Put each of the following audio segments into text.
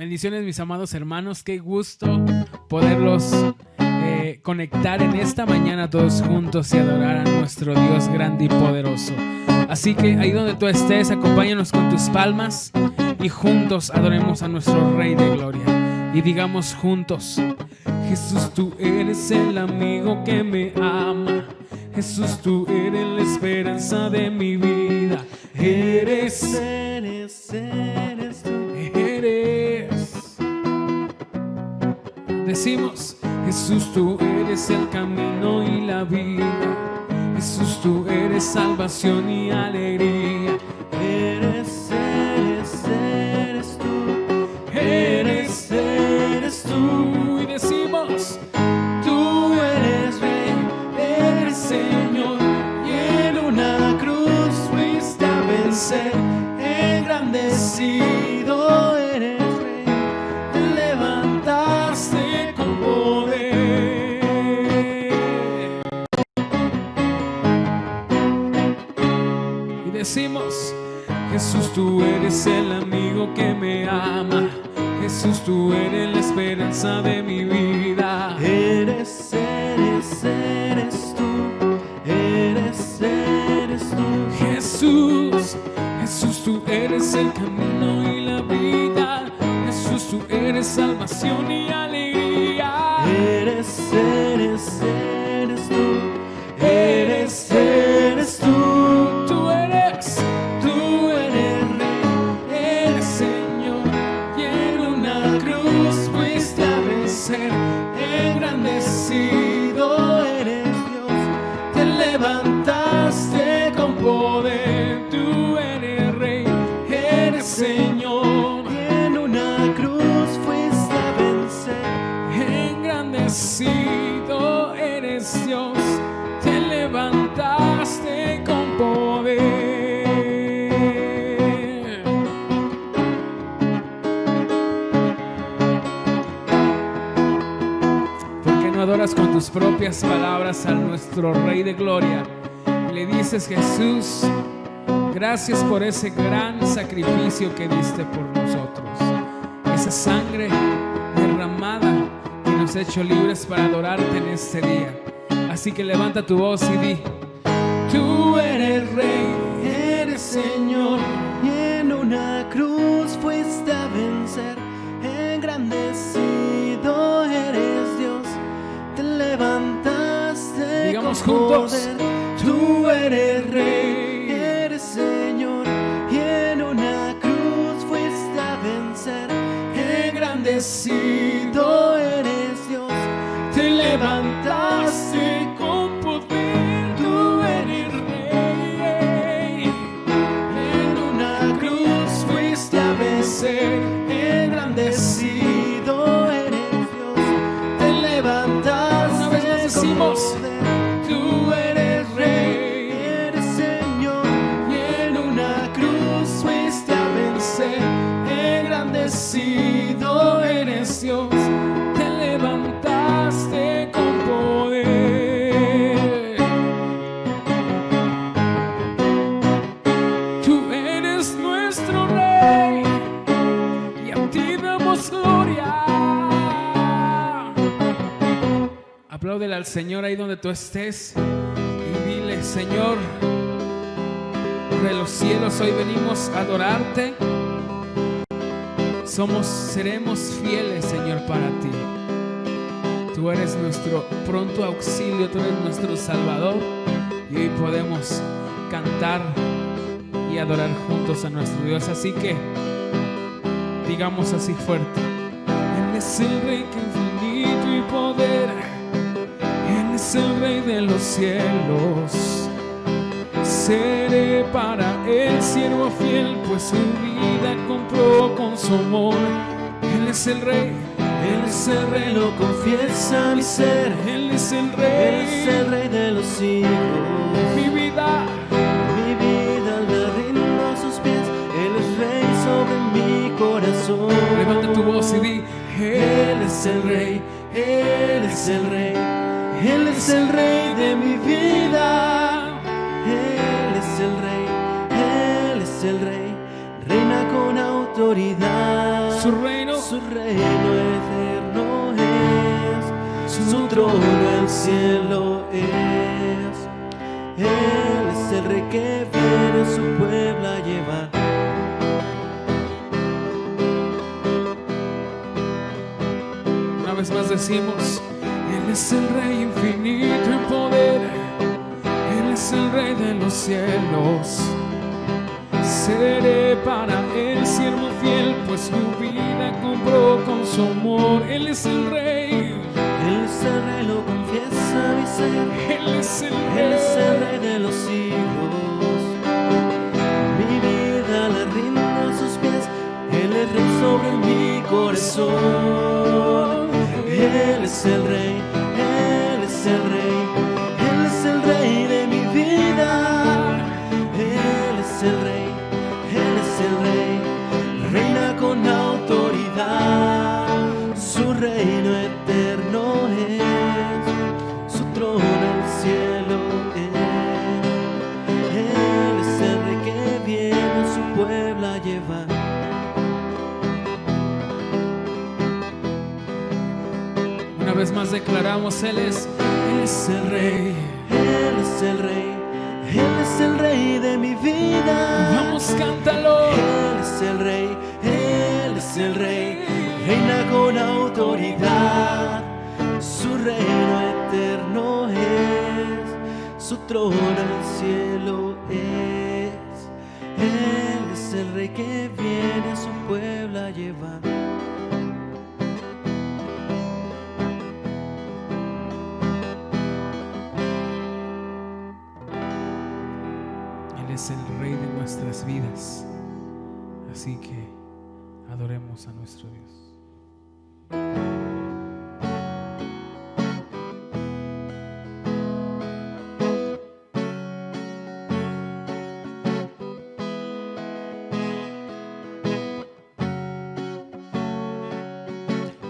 Bendiciones, mis amados hermanos. Qué gusto poderlos conectar en esta mañana todos juntos y adorar a nuestro Dios grande y poderoso. Así que ahí donde tú estés, acompáñanos con tus palmas y juntos adoremos a nuestro Rey de Gloria. Y digamos juntos: Jesús, tú eres el amigo que me ama. Jesús, tú eres la esperanza de mi vida. Eres tú. Decimos: Jesús, tú eres el camino y la vida. Jesús, tú eres salvación y alegría. Eres tú. Y decimos: tú eres Rey, eres Señor, y en una cruz fuiste a vencer. Engrandecido eres Rey, te levantaste con poder. Y decimos: Jesús, tú eres el amigo que me ama. Jesús, tú eres la esperanza de mi vida. Eres tú. Jesús, tú eres el camino y la vida. Jesús, tú eres salvación y alegría. Eres tú. Tú eres Rey, eres Señor, y en una cruz fuiste a vencer. Engrandecido eres Dios, te levantaste con poder. Tú eres Rey, eres Señor, y en una cruz fuiste a vencer. Engrandecido eres Dios, te levantaste con poder. ¿Por qué no adoras con tus propias palabras a nuestro Rey de Gloria? Y le dices: Jesús, gracias por ese gran sacrificio que diste por nosotros. Esa sangre derramada que nos ha hecho libres para adorarte en este día. Así que levanta tu voz y di: tú eres Rey, eres Señor, y en una cruz fuiste a vencer. Engrandecido eres Dios, te levantaste. Digamos juntos: poder. Tú eres Rey, eres Señor, y en una cruz fuiste a vencer. Engrandecido eres Dios, te levantaste con poder. Tú eres Rey, en una cruz fuiste a vencer. Engrandecido eres Dios, te levantaste. Una vez más decimos: tú eres Rey, eres Señor, y en una cruz fuiste a vencer. Engrandecido eres Dios, te levantaste con poder. Tú eres nuestro Rey, y a ti damos gloria. Apláudele al Señor ahí donde tú estés y dile: Señor, de los cielos, hoy venimos a adorarte. Seremos fieles, Señor, para ti. Tú eres nuestro pronto auxilio, tú eres nuestro Salvador, y hoy podemos cantar y adorar juntos a nuestro Dios. Así que digamos así fuerte: Él es el Rey que infinito y poder. Él es el Rey de los cielos. Seré para Él siervo fiel, pues su vida compró con su amor. Él es el Rey, lo confiesa mi ser. Él es el Rey de los siglos. Mi vida la rindo a sus pies. Él es Rey sobre mi corazón. Levanta tu voz y di: Él es el Rey, Él es el Rey, Él es el Rey de mi vida. Él es el Rey, Él es el Rey, reina con autoridad. Su reino su reino eterno es, su trono el cielo es. Él es el rey que viene a su pueblo a llevar. Una vez más decimos: Él es el rey infinito en poder, Él es el rey de los cielos. Seré para él siervo fiel, pues mi vida compró con su amor. Él es el rey, Él es el rey, lo confiesa mi ser. Él es el Él rey, es el rey de los siglos. Mi vida le rindo a sus pies. Él es rey sobre mi corazón. Él es el rey, Él es el rey, Él es el rey de mi vida. Él es el rey, Él es el rey, reina con autoridad. Su reino eterno es, su trono el cielo es. Él es el rey que viene a su pueblo a llevar. Una vez más declaramos: Él es el rey. Él es el rey, Él es el rey de mi vida. Vamos, cántalo. Él es el rey, Él es el rey, reina con autoridad. Su reino eterno es, su trono el cielo es. Él es el rey que viene a su pueblo a llevar. Él es el rey de nuestras vidas. Así que adoremos a nuestro Dios.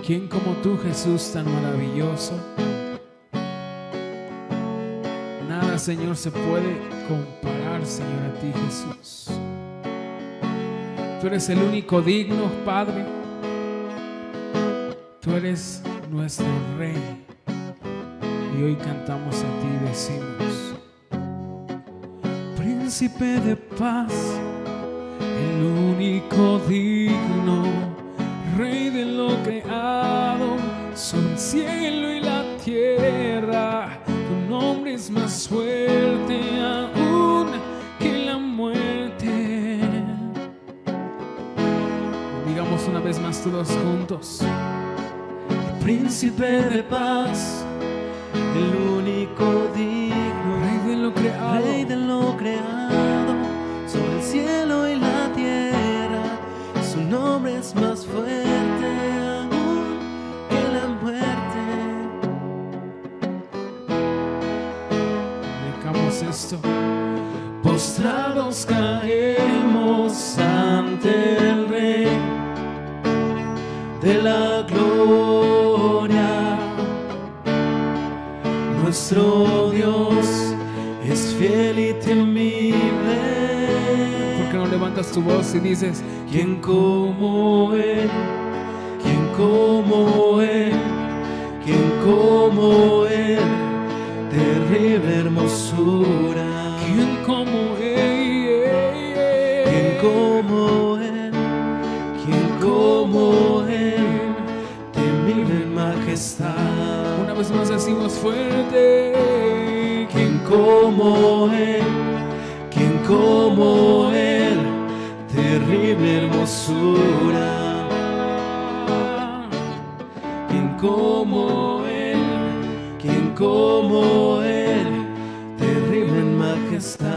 ¿Quién como tú, Jesús, tan maravilloso? Nada, Señor, se puede comparar, Señor, a ti, Jesús. Tú eres el único digno, Padre. Tú eres nuestro Rey. Y hoy cantamos a ti y decimos: Príncipe de paz, el único digno, Rey de lo creado, sobre el cielo y la tierra. Tu nombre es más fuerte aún que la muerte. Digamos una vez más todos juntos: Príncipe de paz, el único digno, Rey de lo creado, Rey de lo creado, sobre el cielo y la tierra. Su nombre es más fuerte aún que la muerte. Dedicamos esto: Postrados caemos ante el Rey de la gloria. Nuestro Dios es fiel y temible. ¿Por qué no levantas tu voz y dices: ¿Quién como Él? ¿Quién como Él? ¿Quién como Él? Terrible hermosura. ¿Quién como Él? ¿Quién como Él? ¿Quién como Él? Temible en majestad. Una vez más decimos fuerte: ¿Quién como Él? ¿Quién como Él? Terrible hermosura. ¿Quién como Él? ¿Quién como Él? Terrible en majestad.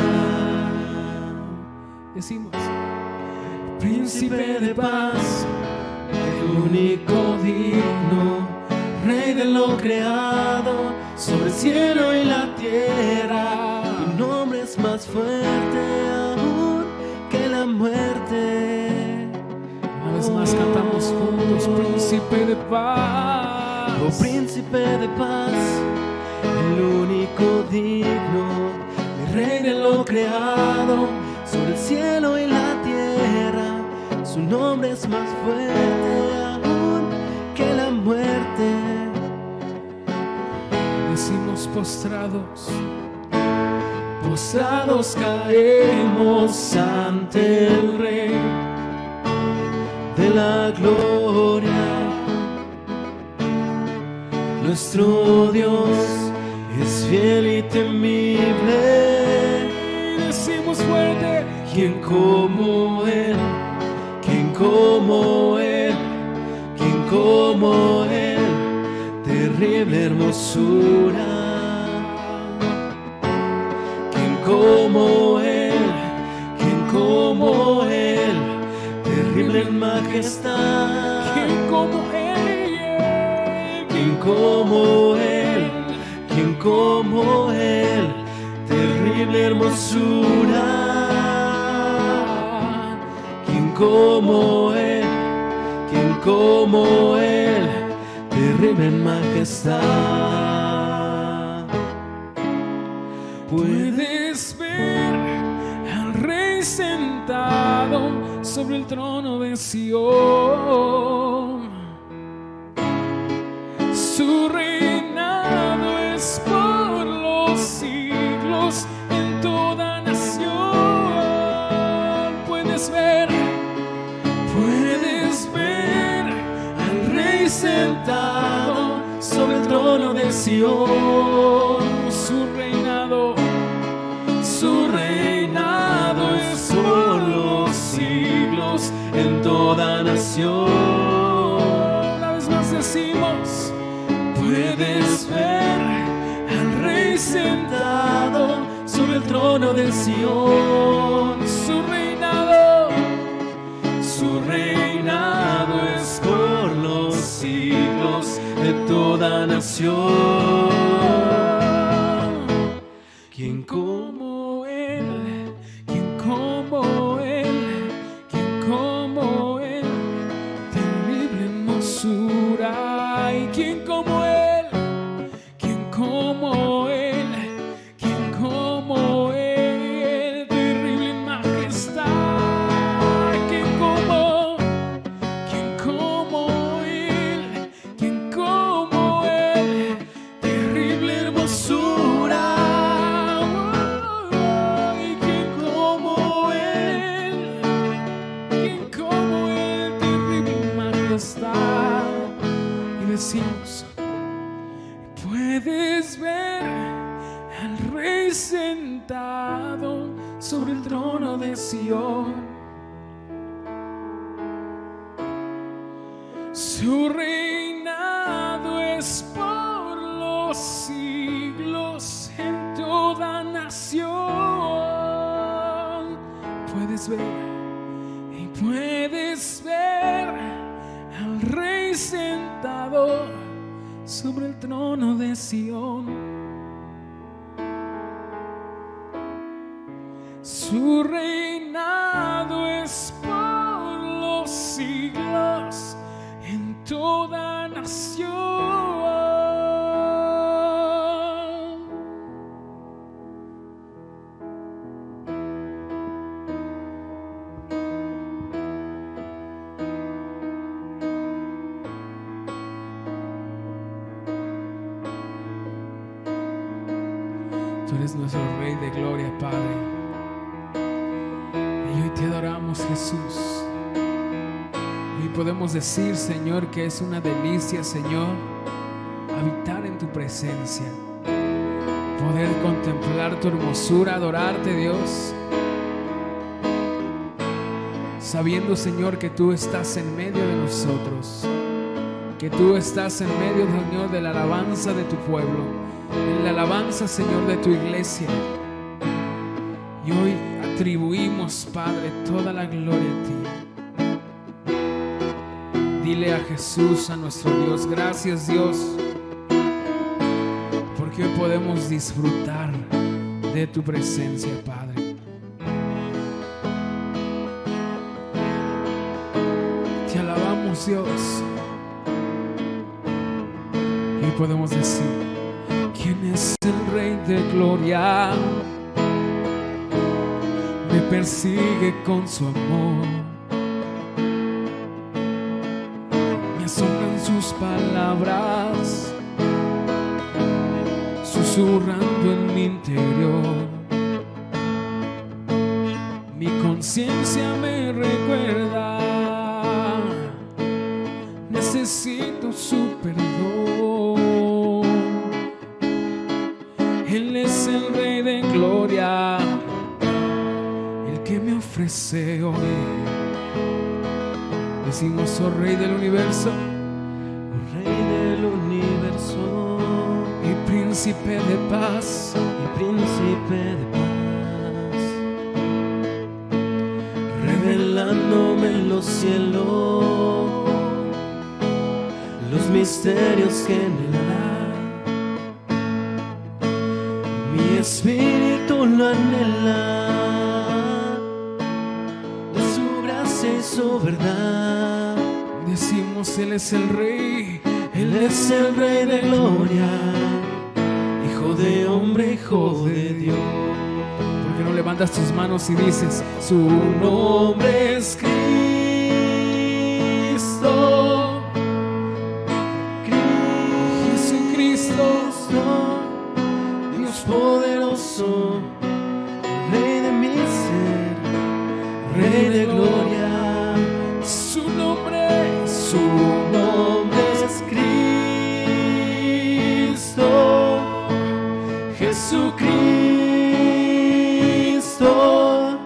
Decimos: Príncipe de paz, el único digno, Rey de lo creado, sobre el cielo y la tierra. Tu nombre es más fuerte aún que la muerte. Una vez más cantamos juntos: Príncipe de paz. Oh príncipe de paz, el único digno, el Rey de lo creado, sobre el cielo y la tierra. Su nombre es más fuerte aún Postrados caemos ante el Rey de la gloria. Nuestro Dios es fiel y temible. Decimos fuerte: ¿quién como Él? ¿Quién como Él? ¿Quién como Él? Terrible hermosura. ¿Quién como Él? ¿Quién como Él? Terrible en majestad. ¿quién como Él? ¿Quién como Él? ¿Quién como Él? Terrible hermosura. ¿Quién como Él? ¿Quién como Él? Terrible en majestad. Puedes ver al Rey sentado sobre el trono de Sion. Su reinado es por los siglos en toda nación. Puedes ver al Rey sentado Sobre el trono de Sion. Su reinado es por los siglos en toda nación. Una vez más decimos: Puedes ver al Rey sentado sobre el trono de Sion. Su reinado es por los siglos de toda nación. ¿Quién como Él? ¿quién como Él? ¿quién como Él? Terrible hermosura. ¿Y quién como Él? ¿quién como Él? ¿quién como Él? Terrible en majestad. ¿quién como Él? ¿quién como Él? Terrible hermosura. ¿Y quién como Él? ¿quién como Él? Terrible en majestad. Y decimos: puedes ver al Rey sentado sobre el trono de Sion. Su reinado es por los siglos en toda nación. Puedes ver al Rey sentado sobre el trono de Sion. Su reinado es por los siglos en toda nación. Tú eres nuestro Rey de gloria, Padre. Y hoy te adoramos, Jesús. Hoy podemos decir, Señor, que es una delicia, Señor, habitar en tu presencia, poder contemplar tu hermosura, adorarte, Dios, sabiendo, Señor, que tú estás en medio de nosotros, que tú estás en medio, Señor, de la alabanza de tu pueblo, en la alabanza, Señor, de tu iglesia. Y hoy atribuimos, Padre, toda la gloria a ti. Dile a Jesús, a nuestro Dios: gracias, Dios, porque hoy podemos disfrutar de tu presencia, Padre. Te alabamos, Dios. Y hoy podemos decir: ¿quién es el Rey de gloria? Me persigue con su amor. Me asombran sus palabras, sus susurrando en mi interior. Mi conciencia me recuerda, necesito su perdón. Él es el Rey de gloria, el que me ofrece hoy. Decimos, oh Rey del universo, oh Rey del universo, y príncipe de paz, y príncipe de paz, revelándome en los cielos los misterios que en él hay. Mi espíritu lo anhela, de su gracia y su verdad. decimos, Él es el Rey, Él es el Rey de gloria, Hijo de hombre, Hijo de Dios. ¿Por qué no levantas tus manos y dices, Su nombre es Cristo, Jesucristo, Dios poderoso, Rey de mi ser, Rey de gloria. su nombre Su nombre es Cristo, Jesucristo,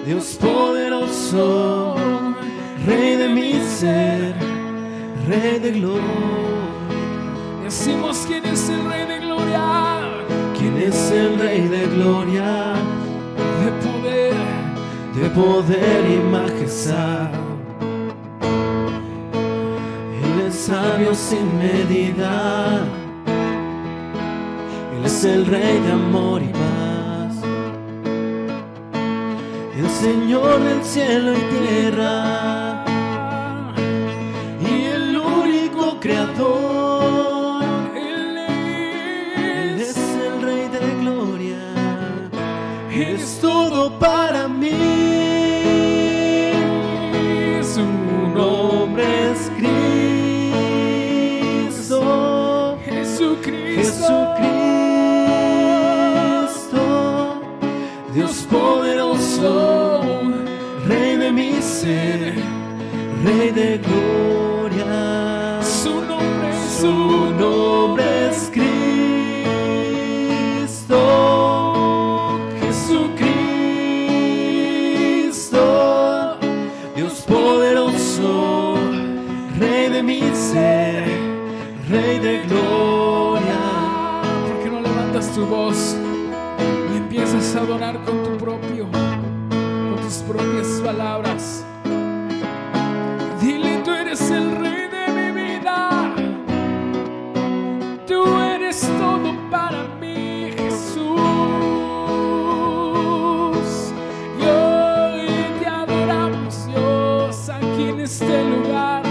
Dios poderoso, Rey de mi ser, Rey de gloria. Decimos, ¿quién es el Rey de gloria? ¿Quién es el Rey de gloria? De poder y majestad. Él es sabio sin medida, Él es el Rey de amor y paz, el Señor del cielo y tierra, y el único creador. Él es el Rey de gloria, Él es todo para mí. Su nombre es Cristo, Jesucristo, Dios poderoso, Rey de mi ser, Rey de gloria. su nombre es Cristo, Jesucristo, Dios poderoso, Rey de mi ser, Rey de gloria. ¿Por qué no levantas tu voz y empiezas a adorar con tus propias palabras? Dile, tú eres el Rey de mi vida, tú eres todo para mí, Jesús. Y hoy te adoramos, Dios, aquí en este lugar,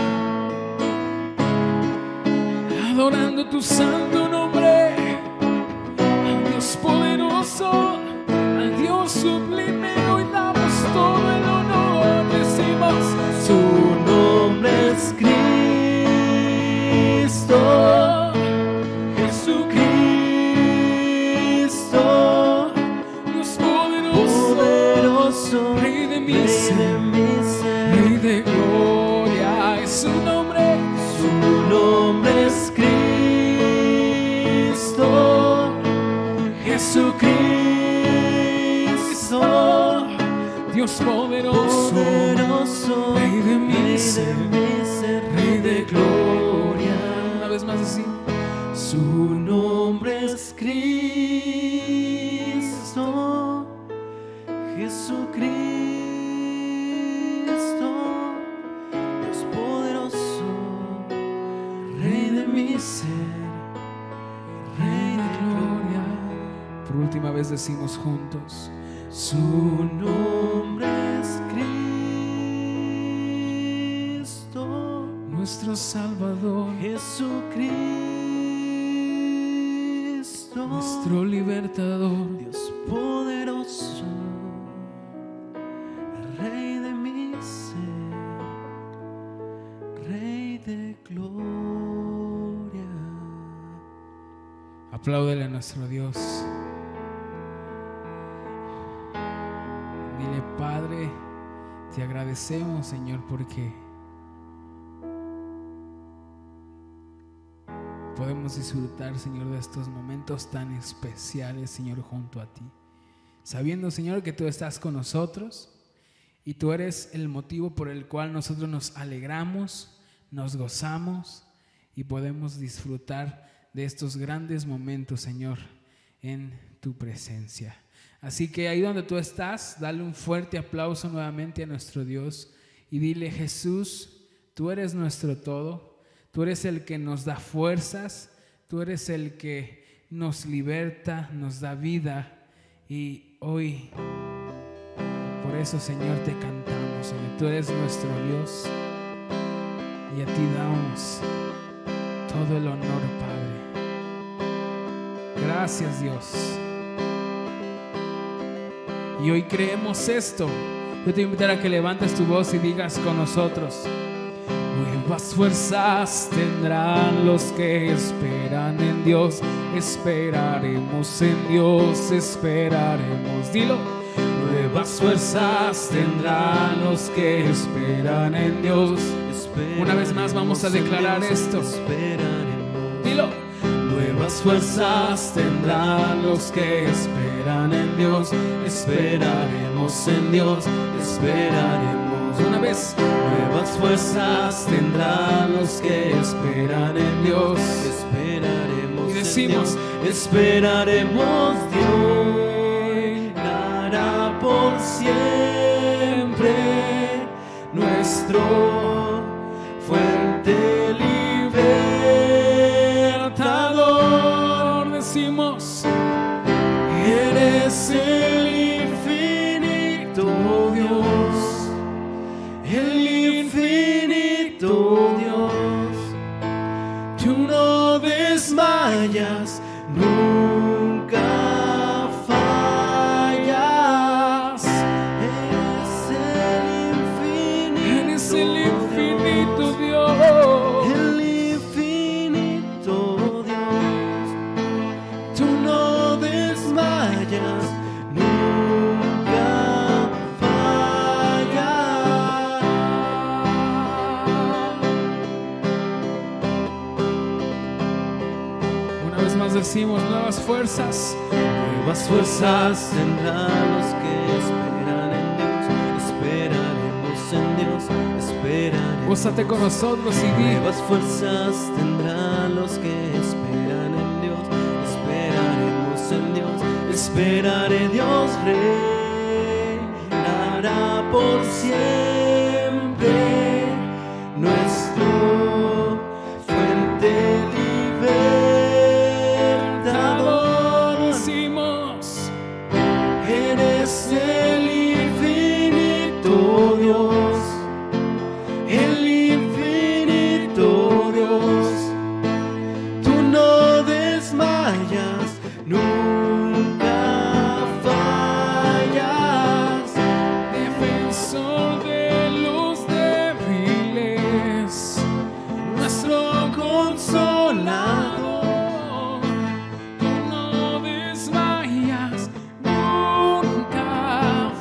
adorando tu santo nombre, al Dios poderoso, al Dios sublime. Hoy damos todo el honor, decimos, Su nombre es Cristo, Jesucristo, Dios poderoso, Rey de mi ser, Rey de gloria. Es su nombre es Cristo, Jesucristo, Dios poderoso, Rey de mi ser, Rey de gloria. Una vez más así. Su nombre es Cristo, Jesucristo, Dios poderoso, Rey de mi ser, Rey de gloria. Por última vez decimos juntos, Su nombre es Cristo, nuestro Salvador, Jesucristo, nuestro libertador, Dios poderoso, Rey de mi ser, Rey de gloria. Apláudele a nuestro Dios. Dile: Padre, te agradecemos, Señor, porque podemos disfrutar, Señor, de estos momentos tan especiales, Señor, junto a ti. Sabiendo, Señor, que tú estás con nosotros y tú eres el motivo por el cual nosotros nos alegramos, nos gozamos y podemos disfrutar de estos grandes momentos, Señor, en tu presencia. Así que ahí donde tú estás, dale un fuerte aplauso nuevamente a nuestro Dios y dile: Jesús, tú eres nuestro todo, tú eres el que nos da fuerzas, tú eres el que nos liberta, nos da vida, y hoy por eso, Señor, te cantamos, Señor. Tú eres nuestro Dios y a ti damos todo el honor, Padre. Gracias, Dios. Y hoy creemos esto. Yo te invito a que levantes tu voz y digas con nosotros: nuevas fuerzas tendrán los que esperan en Dios. Esperaremos en Dios, esperaremos. Dilo: nuevas fuerzas tendrán los que esperan en Dios. Una vez más vamos a declarar esto. Dilo: nuevas fuerzas tendrán los que esperan en Dios. Esperaremos en Dios, esperaremos. Una vez: nuevas fuerzas tendrán los que esperan en Dios. Esperaremos. Y decimos: esperaremos. Dios reinará por siempre, nuestro fuerte libertador. Decimos: eres el infinito Dios, el infinito Dios. Tú no desmayas, nunca fallas. Eres el infinito Dios, el infinito Dios. Tú no desmayas, nunca fallas. Una vez más decimos: nuevas fuerzas. Nuevas fuerzas tendrán los que esperan en Dios. Esperaremos en Dios, esperaremos. Gózate con nosotros y di: nuevas fuerzas tendrán los que esperan en Dios. Esperaremos en Dios, esperaré. Dios reinará por siempre, nuestro fuente libertador. Decimos: eres el infinito Dios, el infinito Dios. Tú no desmayas, nunca fallas. Defensor de los débiles, nuestro consolador. Tú no desmayas, nunca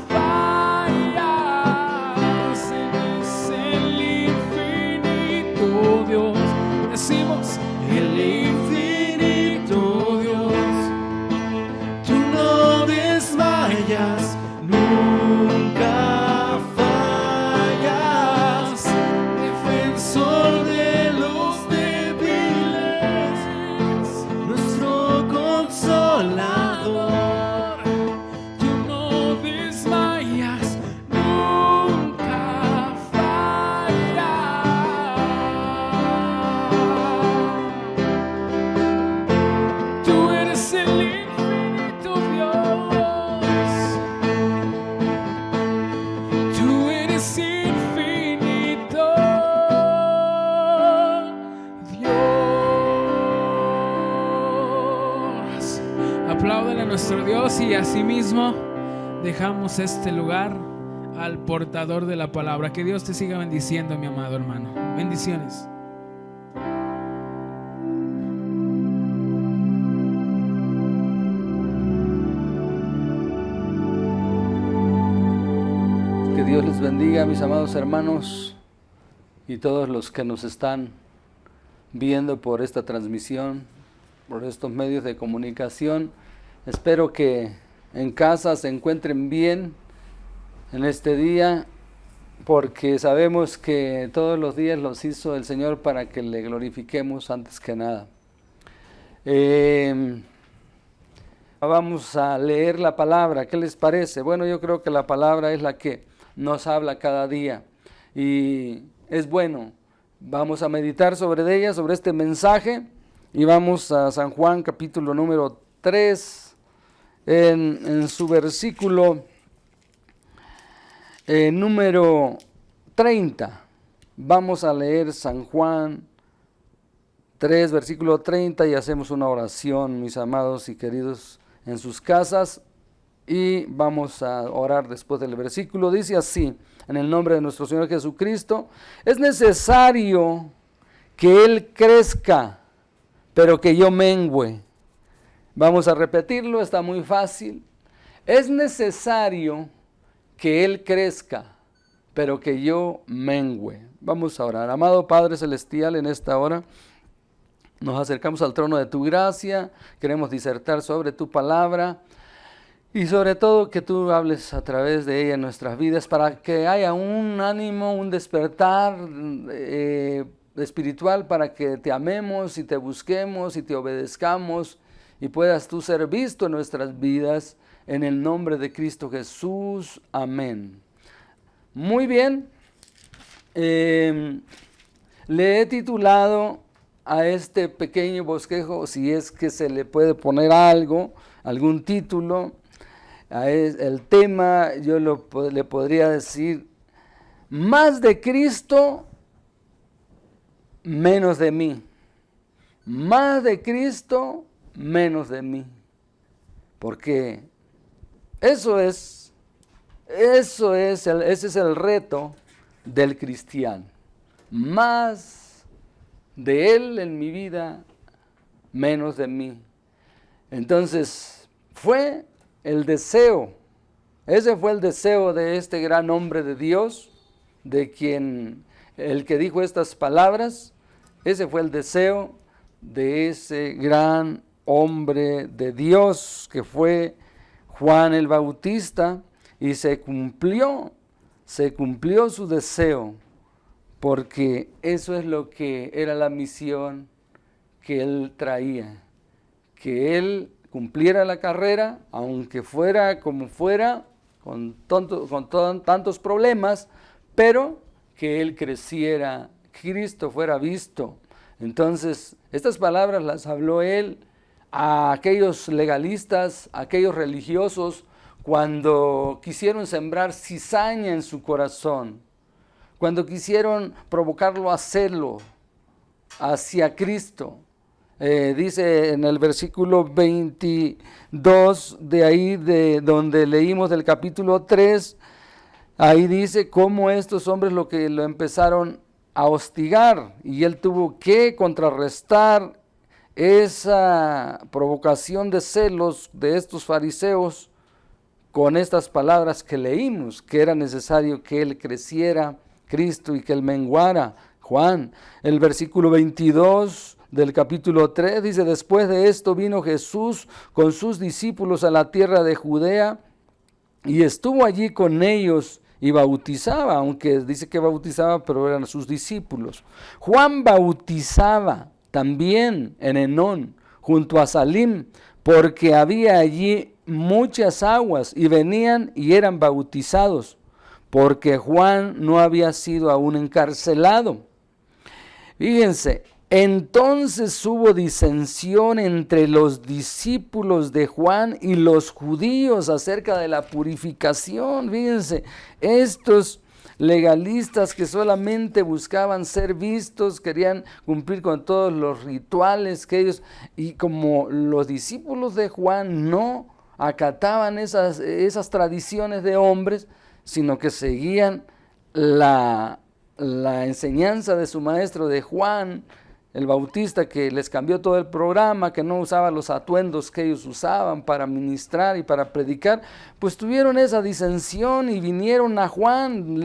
fallas. Eres el infinito Dios. Decimos: el infinito Dios. Tú no desmayas, nunca fallas. Defensor de los débiles, nuestro consolador. Tú no desmayas, nunca fallas. Tú eres el infinito Dios. Tú eres infinito Dios. Apláudale a nuestro Dios y asimismo dejamos este lugar al portador de la palabra. Que Dios te siga bendiciendo, mi amado hermano. Bendiciones. bendiga, mis amados hermanos y todos los que nos están viendo por esta transmisión, por estos medios de comunicación. Espero que en casa se encuentren bien en este día, porque sabemos que todos los días los hizo el Señor para que le glorifiquemos antes que nada. Vamos a leer la palabra. ¿Qué les parece? Bueno, yo creo que la palabra es la que nos habla cada día y es bueno. Vamos a meditar sobre ella, sobre este mensaje, y vamos a San Juan capítulo número 3 en su versículo número 30. Vamos a leer San Juan 3, versículo 30, y hacemos una oración, mis amados y queridos, en sus casas, y vamos a orar después del versículo. Dice así: en el nombre de nuestro Señor Jesucristo, es necesario que Él crezca, pero que yo mengüe. Vamos a repetirlo, está muy fácil. Es necesario que Él crezca, pero que yo mengüe. Vamos a orar. Amado Padre Celestial, en esta hora nos acercamos al trono de tu gracia, queremos disertar sobre tu palabra y sobre todo que tú hables a través de ella en nuestras vidas para que haya un ánimo, un despertar espiritual, para que te amemos y te busquemos y te obedezcamos y puedas tú ser visto en nuestras vidas, en el nombre de Cristo Jesús. Amén. Muy bien, le he titulado a este pequeño bosquejo, si es que se le puede poner algo, algún título, el tema yo le podría decir: más de Cristo, menos de mí. Más de Cristo, menos de mí. Porque ese es el reto del cristiano. Más de Él en mi vida, menos de mí. Entonces, fue el deseo, ese fue el deseo de este gran hombre de Dios, de quien, el que dijo estas palabras, ese fue el deseo de ese gran hombre de Dios, que fue Juan el Bautista, y se cumplió su deseo, porque eso es lo que era la misión que él traía, que él cumpliera la carrera, aunque fuera como fuera, con tantos problemas, pero que él creciera, Cristo fuera visto. Entonces, estas palabras las habló él a aquellos legalistas, a aquellos religiosos, cuando quisieron sembrar cizaña en su corazón, cuando quisieron provocarlo a celo hacia Cristo. Dice en el versículo 22 de ahí, de donde leímos del capítulo 3, ahí dice cómo estos hombres lo empezaron a hostigar, y él tuvo que contrarrestar esa provocación de celos de estos fariseos con estas palabras que leímos, que era necesario que él creciera, Cristo, y que él menguara, Juan. El versículo 22 del capítulo 3 dice: después de esto vino Jesús con sus discípulos a la tierra de Judea y estuvo allí con ellos y bautizaba, aunque dice que bautizaba, pero eran sus discípulos. Juan bautizaba también en Enón, junto a Salim, porque había allí muchas aguas, y venían y eran bautizados, porque Juan no había sido aún encarcelado. Fíjense, entonces hubo disensión entre los discípulos de Juan y los judíos acerca de la purificación. Fíjense, estos legalistas que solamente buscaban ser vistos, querían cumplir con todos los rituales que ellos, y como los discípulos de Juan no acataban esas tradiciones de hombres, sino que seguían la enseñanza de su maestro de Juan, el Bautista, que les cambió todo el programa, que no usaba los atuendos que ellos usaban para ministrar y para predicar, pues tuvieron esa disensión y vinieron a Juan,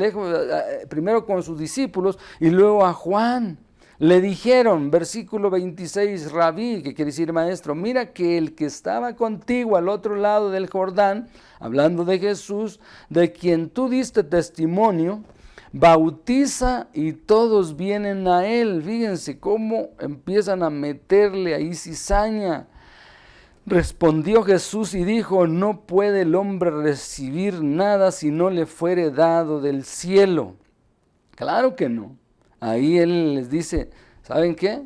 primero con sus discípulos y luego a Juan. Le dijeron, versículo 26, Rabí, que quiere decir maestro, mira que el que estaba contigo al otro lado del Jordán, hablando de Jesús, de quien tú diste testimonio, bautiza y todos vienen a él. Fíjense cómo empiezan a meterle ahí cizaña. Respondió Jesús y dijo, no puede el hombre recibir nada si no le fuere dado del cielo. Claro que no. Ahí él les dice, ¿saben qué?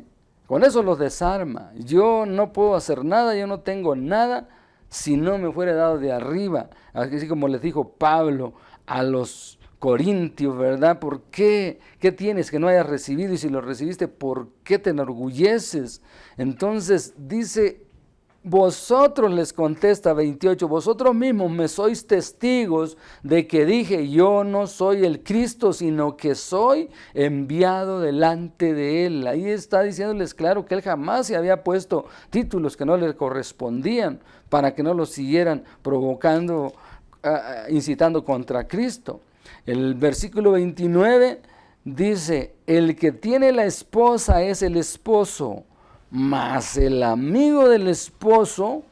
Con eso los desarma. Yo no puedo hacer nada, yo no tengo nada si no me fuere dado de arriba. Así como les dijo Pablo a los Corintios, ¿verdad? ¿Por qué? ¿Qué tienes que no hayas recibido? Y si lo recibiste, ¿por qué te enorgulleces? Entonces dice, vosotros, les contesta 28, vosotros mismos me sois testigos de que dije, yo no soy el Cristo, sino que soy enviado delante de él. Ahí está diciéndoles claro que él jamás se había puesto títulos que no le correspondían para que no lo siguieran provocando, incitando contra Cristo. El versículo 29 dice, el que tiene la esposa es el esposo, mas el amigo del esposo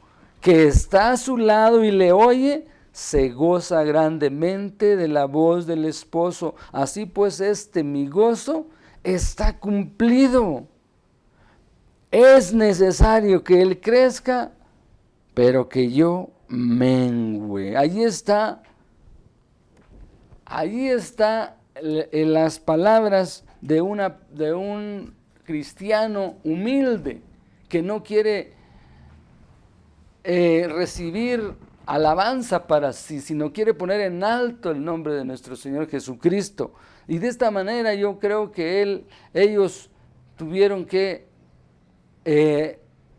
que está a su lado y le oye, se goza grandemente de la voz del esposo. Así pues mi gozo está cumplido. Es necesario que él crezca, pero que yo mengüe. Ahí está en las palabras de un cristiano humilde que no quiere recibir alabanza para sí, sino quiere poner en alto el nombre de nuestro Señor Jesucristo. Y de esta manera yo creo que ellos tuvieron que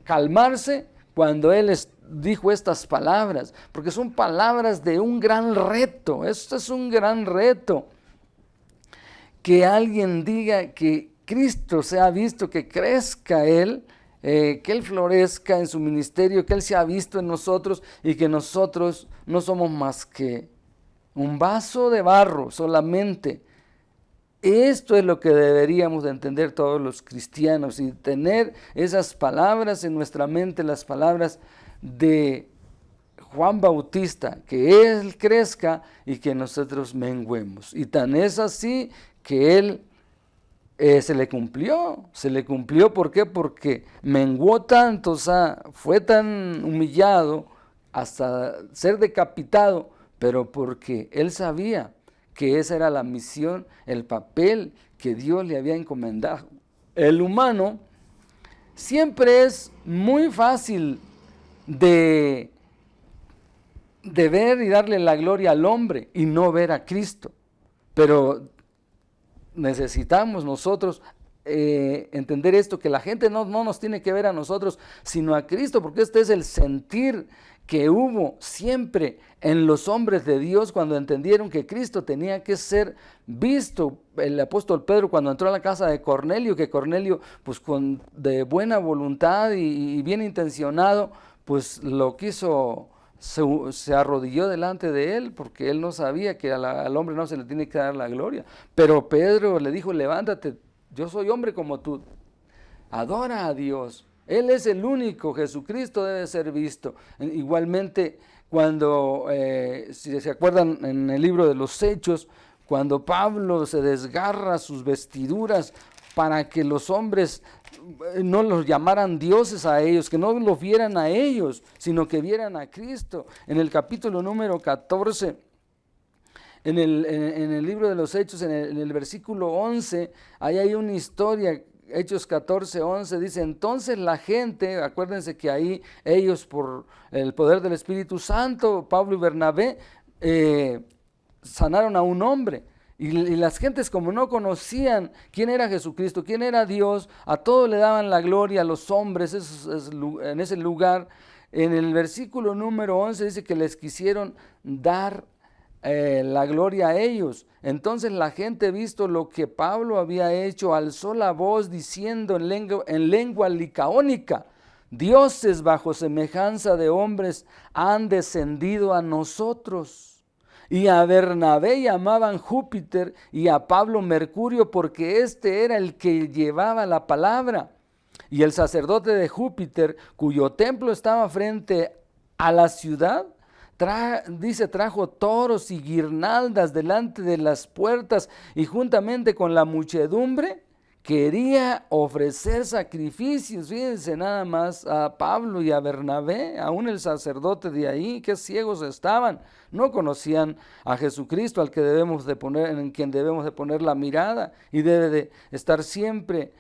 calmarse cuando él dijo estas palabras, porque son palabras de un gran reto. Esto es un gran reto, que alguien diga que Cristo sea visto, que crezca Él, que Él florezca en su ministerio, que Él sea visto en nosotros y que nosotros no somos más que un vaso de barro solamente. Esto es lo que deberíamos de entender todos los cristianos y tener esas palabras en nuestra mente, las palabras de Juan Bautista, que Él crezca y que nosotros menguemos. Y tan es así que Él se le cumplió, ¿por qué? Porque menguó tanto, o sea, fue tan humillado hasta ser decapitado, pero porque Él sabía que esa era la misión, el papel que Dios le había encomendado. El humano siempre es muy fácil de ver y darle la gloria al hombre y no ver a Cristo, pero necesitamos nosotros entender esto, que la gente no nos tiene que ver a nosotros, sino a Cristo, porque este es el sentir que hubo siempre en los hombres de Dios cuando entendieron que Cristo tenía que ser visto. El apóstol Pedro, cuando entró a la casa de Cornelio, que Cornelio pues de buena voluntad y bien intencionado, pues lo quiso, se arrodilló delante de él, porque él no sabía que al hombre no se le tiene que dar la gloria. Pero Pedro le dijo, levántate, yo soy hombre como tú, adora a Dios. Él es el único, Jesucristo debe ser visto. Igualmente, cuando, si se acuerdan en el libro de los Hechos, cuando Pablo se desgarra sus vestiduras para que los hombres no los llamaran dioses a ellos, que no los vieran a ellos, sino que vieran a Cristo. En el capítulo número 14, en el libro de los Hechos, en el versículo 11, ahí hay una historia. Hechos 14, 11 dice, entonces la gente, acuérdense que ahí ellos por el poder del Espíritu Santo, Pablo y Bernabé, sanaron a un hombre. Y las gentes, como no conocían quién era Jesucristo, quién era Dios, a todos le daban la gloria a los hombres en ese lugar. En el versículo número 11 dice que les quisieron dar la gloria a ellos. Entonces la gente, visto lo que Pablo había hecho, alzó la voz diciendo en lengua licaónica: dioses bajo semejanza de hombres han descendido a nosotros. Y a Bernabé llamaban Júpiter y a Pablo Mercurio, porque este era el que llevaba la palabra. Y el sacerdote de Júpiter, cuyo templo estaba frente a la ciudad, trajo toros y guirnaldas delante de las puertas, y juntamente con la muchedumbre quería ofrecer sacrificios. Fíjense nada más, a Pablo y a Bernabé, aún el sacerdote de ahí, qué ciegos estaban, no conocían a Jesucristo, al que debemos de poner, en quien debemos de poner la mirada, y debe de estar siempre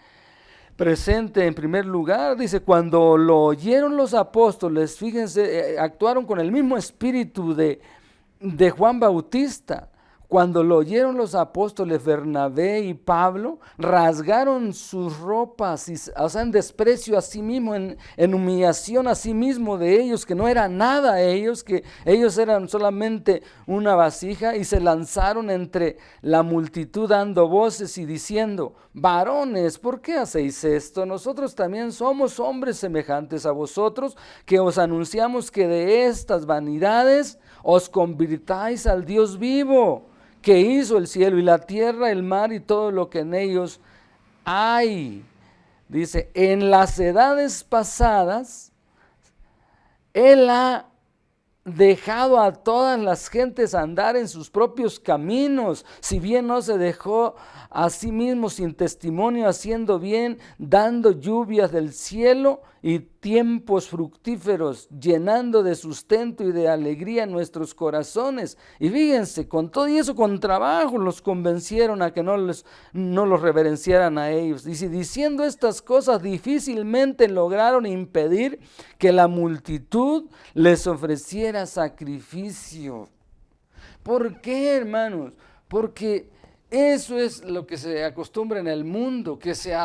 presente en primer lugar. Dice, cuando lo oyeron los apóstoles, fíjense, actuaron con el mismo espíritu de Juan Bautista. Cuando lo oyeron los apóstoles Bernabé y Pablo, rasgaron sus ropas, o sea, en desprecio a sí mismo, en humillación a sí mismo de ellos, que no era nada ellos, que ellos eran solamente una vasija, y se lanzaron entre la multitud dando voces y diciendo: varones, ¿por qué hacéis esto? Nosotros también somos hombres semejantes a vosotros, que os anunciamos que de estas vanidades os convirtáis al Dios vivo, que hizo el cielo y la tierra, el mar y todo lo que en ellos hay. Dice, en las edades pasadas, Él ha dejado a todas las gentes andar en sus propios caminos, si bien no se dejó a sí mismo sin testimonio, haciendo bien, dando lluvias del cielo y tiempos fructíferos, llenando de sustento y de alegría nuestros corazones. Y fíjense, con todo y eso, con trabajo los convencieron a que no los reverenciaran a ellos. Y si diciendo estas cosas difícilmente lograron impedir que la multitud les ofreciera sacrificio. ¿Por qué, hermanos? Porque eso es lo que se acostumbra en el mundo, que se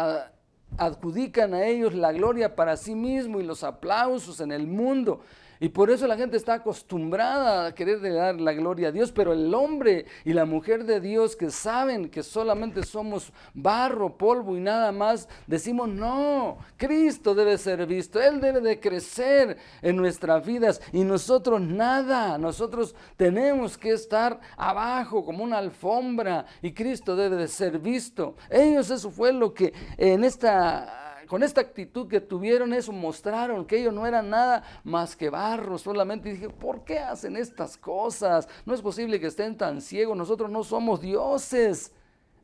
adjudican a ellos la gloria para sí mismo y los aplausos en el mundo. Y por eso la gente está acostumbrada a querer dar la gloria a Dios, pero el hombre y la mujer de Dios, que saben que solamente somos barro, polvo y nada más, decimos: no, Cristo debe ser visto, Él debe de crecer en nuestras vidas y nosotros nada. Nosotros tenemos que estar abajo como una alfombra y Cristo debe de ser visto. Ellos, eso fue lo que con esta actitud que tuvieron, eso mostraron que ellos no eran nada más que barro solamente. Y dije, ¿por qué hacen estas cosas? No es posible que estén tan ciegos, nosotros no somos dioses.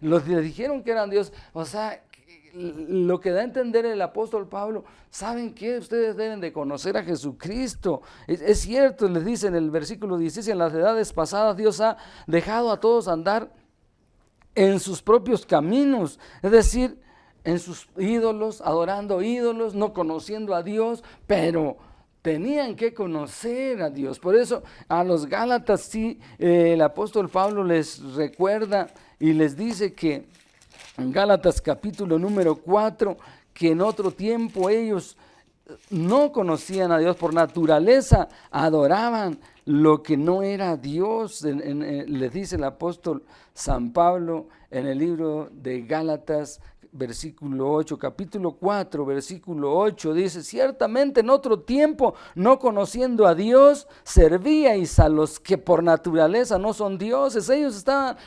Les dijeron que eran dioses. O sea, lo que da a entender el apóstol Pablo: ¿saben qué? Ustedes deben de conocer a Jesucristo. Es cierto, les dice en el versículo 16, en las edades pasadas Dios ha dejado a todos andar en sus propios caminos, es decir, en sus ídolos, adorando ídolos, no conociendo a Dios, pero tenían que conocer a Dios. Por eso a los Gálatas sí, el apóstol Pablo les recuerda y les dice que en Gálatas capítulo número 4, que en otro tiempo ellos no conocían a Dios, por naturaleza adoraban lo que no era Dios. Les dice el apóstol San Pablo en el libro de Gálatas versículo 8, capítulo 4, versículo 8, dice: ciertamente en otro tiempo, no conociendo a Dios, servíais a los que por naturaleza no son dioses.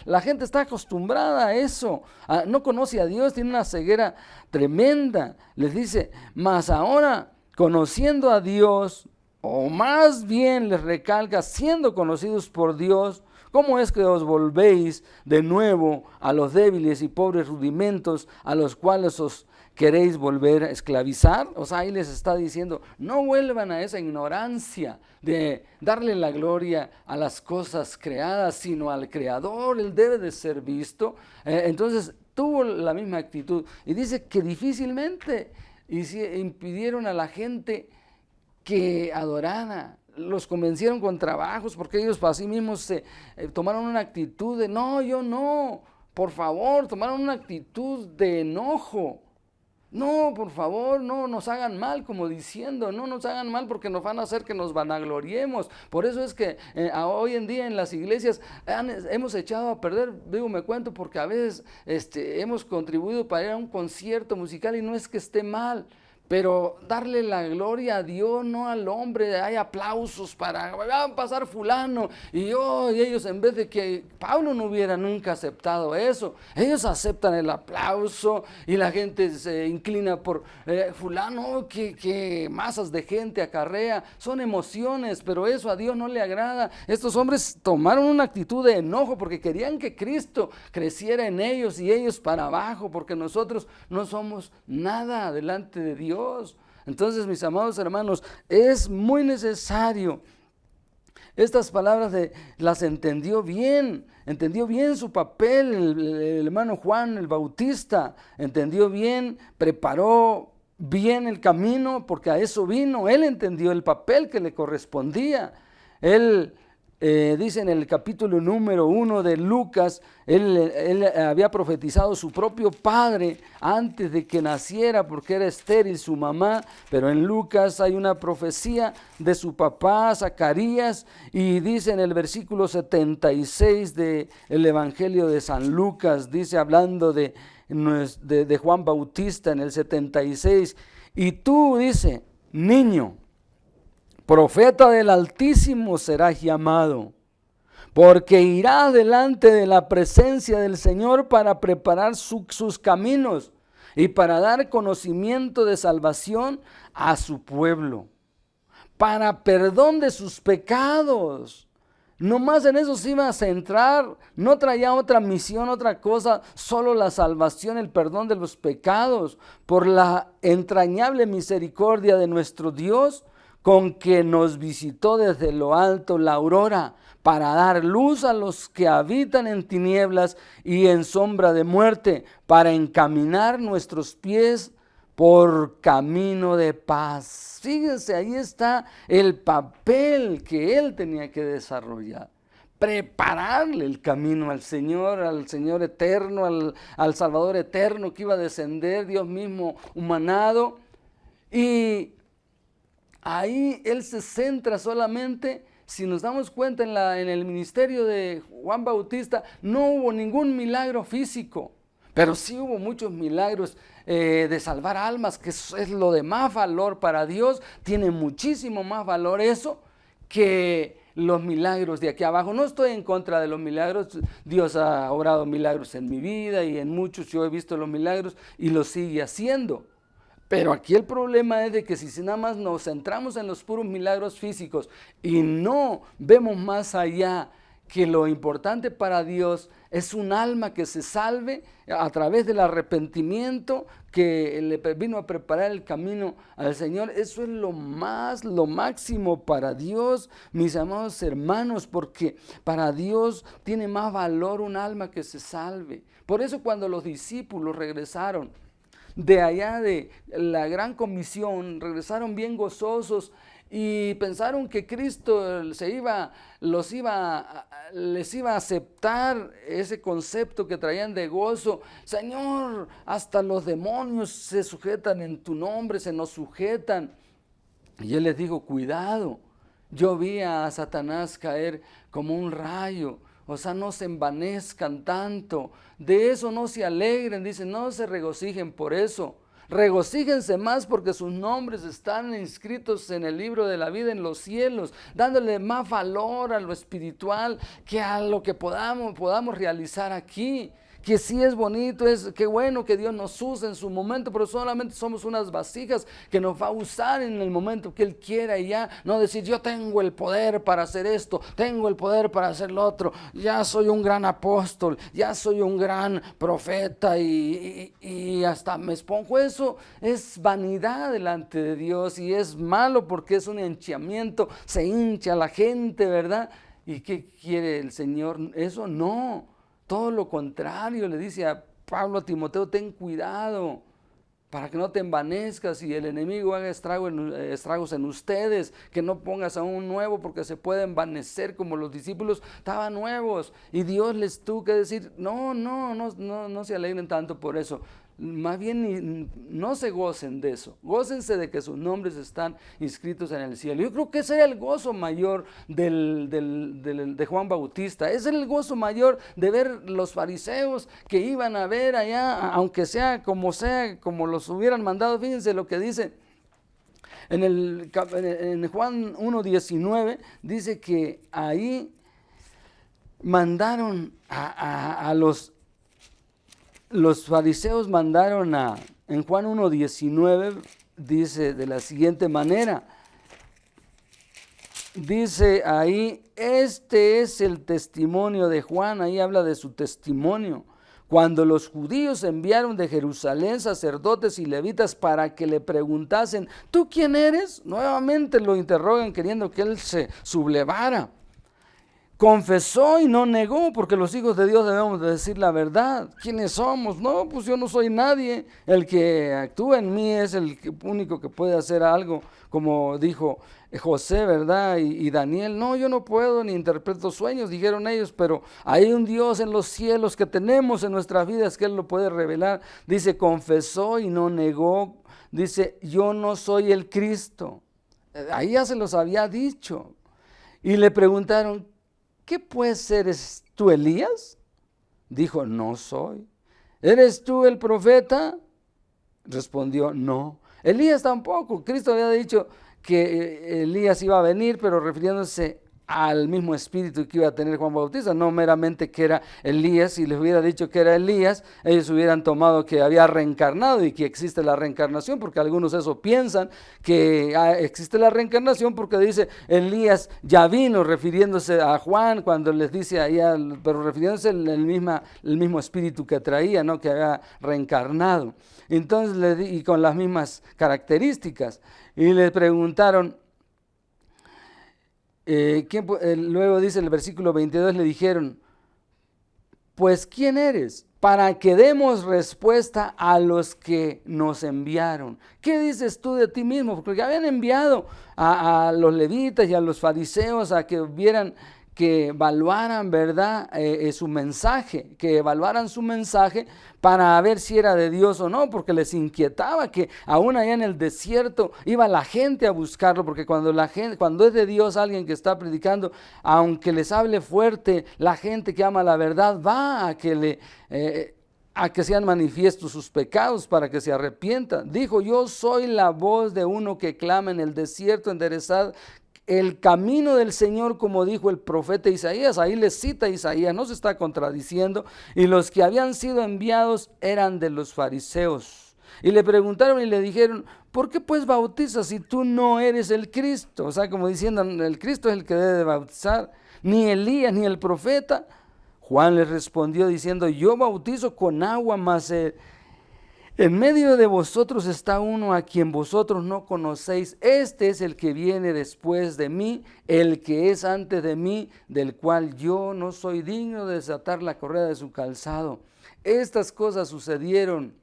La gente está acostumbrada a eso, no conoce a Dios, tiene una ceguera tremenda. Les dice: mas ahora, conociendo a Dios, o más bien les recalca, siendo conocidos por Dios, ¿cómo es que os volvéis de nuevo a los débiles y pobres rudimentos a los cuales os queréis volver a esclavizar? O sea, ahí les está diciendo: no vuelvan a esa ignorancia de darle la gloria a las cosas creadas, sino al Creador. Él debe de ser visto. Entonces tuvo la misma actitud. Y dice que difícilmente impidieron a la gente que adorara. Los convencieron con trabajos, porque ellos para sí mismos se tomaron una actitud de: no, yo no, por favor. Tomaron una actitud de enojo, No, por favor, no nos hagan mal, como diciendo, no nos hagan mal porque nos van a hacer que nos vanagloriemos. Por eso es que hoy en día en las iglesias hemos echado a perder, digo, me cuento, porque a veces hemos contribuido para ir a un concierto musical y no es que esté mal, pero darle la gloria a Dios, no al hombre. Hay aplausos para, va a pasar fulano, y ellos, en vez de que Pablo no hubiera nunca aceptado eso, ellos aceptan el aplauso y la gente se inclina por fulano, que masas de gente acarrea, son emociones, pero eso a Dios no le agrada. Estos hombres tomaron una actitud de enojo porque querían que Cristo creciera en ellos y ellos para abajo, porque nosotros no somos nada delante de Dios. Entonces, mis amados hermanos, es muy necesario. Estas palabras las entendió bien su papel el hermano Juan el Bautista, entendió bien, preparó bien el camino, porque a eso vino. Él entendió el papel que le correspondía. Él dice en el capítulo número 1 de Lucas, él había profetizado su propio padre antes de que naciera, porque era estéril su mamá, pero en Lucas hay una profecía de su papá Zacarías, y dice en el versículo 76 del Evangelio de San Lucas, dice hablando de Juan Bautista en el 76, y tú, dice, niño, profeta del Altísimo serás llamado, porque irá delante de la presencia del Señor para preparar sus caminos y para dar conocimiento de salvación a su pueblo, para perdón de sus pecados. Nomás en eso se iba a centrar, no traía otra misión, otra cosa, solo la salvación, el perdón de los pecados, por la entrañable misericordia de nuestro Dios, con que nos visitó desde lo alto la aurora, para dar luz a los que habitan en tinieblas y en sombra de muerte, para encaminar nuestros pies por camino de paz. Fíjense, ahí está el papel que él tenía que desarrollar. Prepararle el camino al Señor eterno, al Salvador eterno que iba a descender, Dios mismo humanado. Y ahí él se centra solamente. Si nos damos cuenta en el ministerio de Juan Bautista, no hubo ningún milagro físico, pero sí hubo muchos milagros de salvar almas, que es lo de más valor para Dios. Tiene muchísimo más valor eso que los milagros de aquí abajo. No estoy en contra de los milagros. Dios ha obrado milagros en mi vida y en muchos yo he visto los milagros y los sigue haciendo. Pero aquí el problema es de que si nada más nos centramos en los puros milagros físicos y no vemos más allá, que lo importante para Dios es un alma que se salve a través del arrepentimiento, que le vino a preparar el camino al Señor. Eso es lo máximo para Dios, mis amados hermanos, porque para Dios tiene más valor un alma que se salve. Por eso cuando los discípulos regresaron de allá de la gran comisión, regresaron bien gozosos y pensaron que Cristo les iba a aceptar ese concepto que traían de gozo. Señor, hasta los demonios se sujetan en tu nombre, se nos sujetan. Y él les dijo, cuidado, yo vi a Satanás caer como un rayo. O sea, no se envanezcan tanto, de eso no se alegren, dicen, no se regocijen por eso. Regocíjense más porque sus nombres están inscritos en el libro de la vida en los cielos, dándole más valor a lo espiritual que a lo que podamos realizar aquí. Que sí es bonito, qué bueno que Dios nos use en su momento, pero solamente somos unas vasijas que nos va a usar en el momento que Él quiera, y ya no decir yo tengo el poder para hacer esto, tengo el poder para hacer lo otro, ya soy un gran apóstol, ya soy un gran profeta y hasta me esponjo. Eso es vanidad delante de Dios y es malo porque es un hinchamiento, se hincha la gente, ¿verdad? ¿Y qué quiere el Señor? Eso no. Todo lo contrario, le dice a Pablo a Timoteo, ten cuidado para que no te envanezcas y el enemigo haga estragos en ustedes, que no pongas a un nuevo porque se puede envanecer como los discípulos estaban nuevos y Dios les tuvo que decir, no se alegren tanto por eso. más bien no se gocen de eso, gócense de que sus nombres están inscritos en el cielo. Yo creo que ese era el gozo mayor de Juan Bautista, ese era el gozo mayor de ver los fariseos que iban a ver allá, aunque sea, como los hubieran mandado. Fíjense lo que dice en Juan 1:19, dice que ahí mandaron a los fariseos mandaron en Juan 1:19, dice de la siguiente manera, dice ahí, este es el testimonio de Juan, ahí habla de su testimonio. Cuando los judíos enviaron de Jerusalén sacerdotes y levitas para que le preguntasen, ¿tú quién eres? Nuevamente lo interrogan queriendo que él se sublevara. Confesó y no negó, porque los hijos de Dios debemos de decir la verdad. ¿Quiénes somos? No, pues yo no soy nadie. El que actúa en mí es el único que puede hacer algo, como dijo José, ¿verdad? Y Daniel. No, yo no puedo ni interpreto sueños, dijeron ellos, pero hay un Dios en los cielos que tenemos en nuestras vidas que Él lo puede revelar. Dice, confesó y no negó. Dice, yo no soy el Cristo. Ahí ya se los había dicho. Y le preguntaron, ¿qué pues eres tú, Elías? Dijo, no soy. ¿Eres tú el profeta? Respondió, no. Elías tampoco. Cristo había dicho que Elías iba a venir, pero refiriéndose al mismo espíritu que iba a tener Juan Bautista, no meramente que era Elías. Si les hubiera dicho que era Elías, ellos hubieran tomado que había reencarnado y que existe la reencarnación, porque algunos eso piensan, que existe la reencarnación porque dice Elías ya vino, refiriéndose a Juan cuando les dice allá, pero refiriéndose al mismo espíritu que traía, ¿no? Que había reencarnado. Entonces, y con las mismas características, y le preguntaron, luego dice el versículo 22, le dijeron, pues ¿quién eres? Para que demos respuesta a los que nos enviaron. ¿Qué dices tú de ti mismo? Porque habían enviado a los levitas y a los fariseos a que vieran, que evaluaran, ¿verdad? Su mensaje, que evaluaran su mensaje para ver si era de Dios o no, porque les inquietaba que aún allá en el desierto iba la gente a buscarlo, porque cuando es de Dios alguien que está predicando, aunque les hable fuerte, la gente que ama la verdad va a que sean manifiestos sus pecados para que se arrepientan. Dijo, yo soy la voz de uno que clama en el desierto, enderezad el camino del Señor, como dijo el profeta Isaías. Ahí les cita Isaías, no se está contradiciendo. Y los que habían sido enviados eran de los fariseos. Y le preguntaron y le dijeron, ¿por qué pues bautizas si tú no eres el Cristo? O sea, como diciendo, el Cristo es el que debe de bautizar, ni Elías ni el profeta. Juan les respondió diciendo, yo bautizo con agua, mas en medio de vosotros está uno a quien vosotros no conocéis. Este es el que viene después de mí, el que es antes de mí, del cual yo no soy digno de desatar la correa de su calzado. Estas cosas sucedieron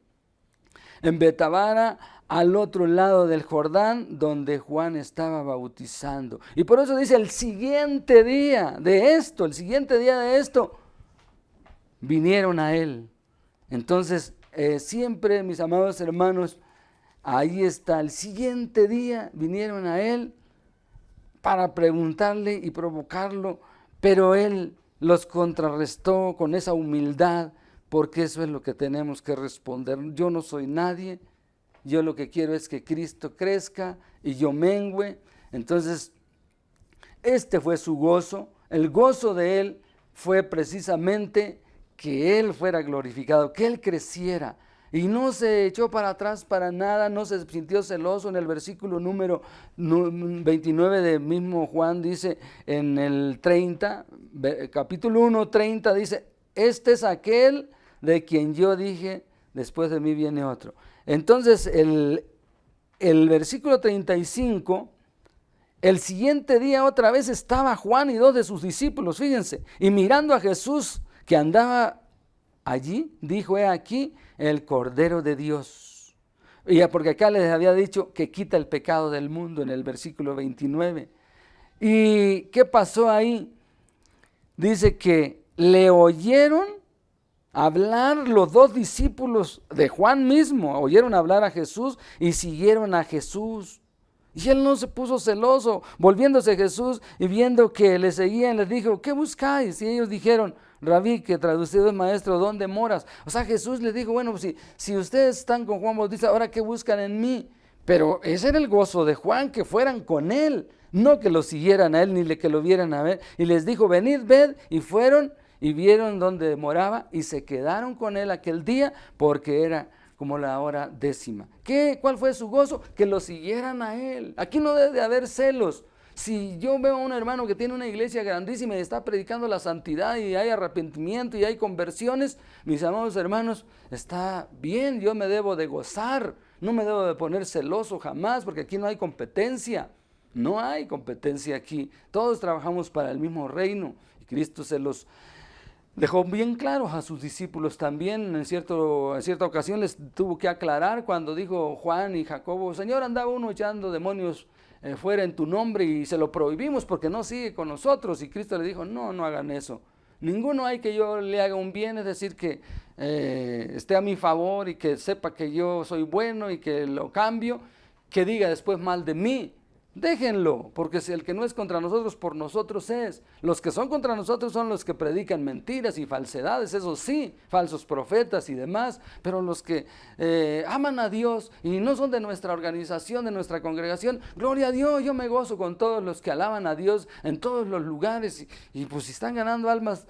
en Betabara, al otro lado del Jordán, donde Juan estaba bautizando. Y por eso dice, el siguiente día de esto, vinieron a él. Entonces, siempre, mis amados hermanos, ahí está, el siguiente día vinieron a él para preguntarle y provocarlo, pero él los contrarrestó con esa humildad, porque eso es lo que tenemos que responder. Yo no soy nadie, yo lo que quiero es que Cristo crezca y yo mengüe. Entonces, este fue su gozo. El gozo de él fue precisamente que Él fuera glorificado, que Él creciera, y no se echó para atrás para nada, no se sintió celoso. En el versículo número 29 del mismo Juan dice, en el 30, capítulo 1, 30, dice, este es aquel de quien yo dije, después de mí viene otro. Entonces el versículo 35, el siguiente día otra vez estaba Juan y 2 de sus discípulos, fíjense, y mirando a Jesús que andaba allí, dijo, he aquí el Cordero de Dios. Y porque acá les había dicho que quita el pecado del mundo en el versículo 29. ¿Y qué pasó ahí? Dice que le oyeron hablar los dos discípulos de Juan mismo, oyeron hablar a Jesús y siguieron a Jesús. Y él no se puso celoso. Volviéndose Jesús y viendo que le seguían, les dijo: ¿qué buscáis? Y ellos dijeron: Rabí, que traducido es maestro, ¿dónde moras? O sea, Jesús les dijo: bueno, pues si ustedes están con Juan Bautista, ¿ahora qué buscan en mí? Pero ese era el gozo de Juan, que fueran con él, no que lo siguieran a él ni que lo vieran a ver. Y les dijo: venid, ved. Y fueron y vieron dónde moraba y se quedaron con él aquel día, porque era como la hora 10. ¿Cuál fue su gozo? Que lo siguieran a él. Aquí no debe de haber celos. Si yo veo a un hermano que tiene una iglesia grandísima y está predicando la santidad y hay arrepentimiento y hay conversiones, mis amados hermanos, está bien, yo me debo de gozar, no me debo de poner celoso jamás, porque aquí no hay competencia. No hay competencia aquí. Todos trabajamos para el mismo reino. Y Cristo se los dejó bien claro a sus discípulos también. En cierta ocasión les tuvo que aclarar cuando dijo Juan y Jacobo: Señor, andaba uno echando demonios fuera en tu nombre y se lo prohibimos porque no sigue con nosotros. Y Cristo le dijo: no hagan eso. Ninguno hay que yo le haga un bien, es decir, que esté a mi favor y que sepa que yo soy bueno y que lo cambio, que diga después mal de mí. Déjenlo, porque si el que no es contra nosotros, por nosotros es. Los que son contra nosotros son los que predican mentiras y falsedades, eso sí, falsos profetas y demás. Pero los que aman a Dios y no son de nuestra organización, de nuestra congregación, gloria a Dios, yo me gozo con todos los que alaban a Dios en todos los lugares. Y pues si están ganando almas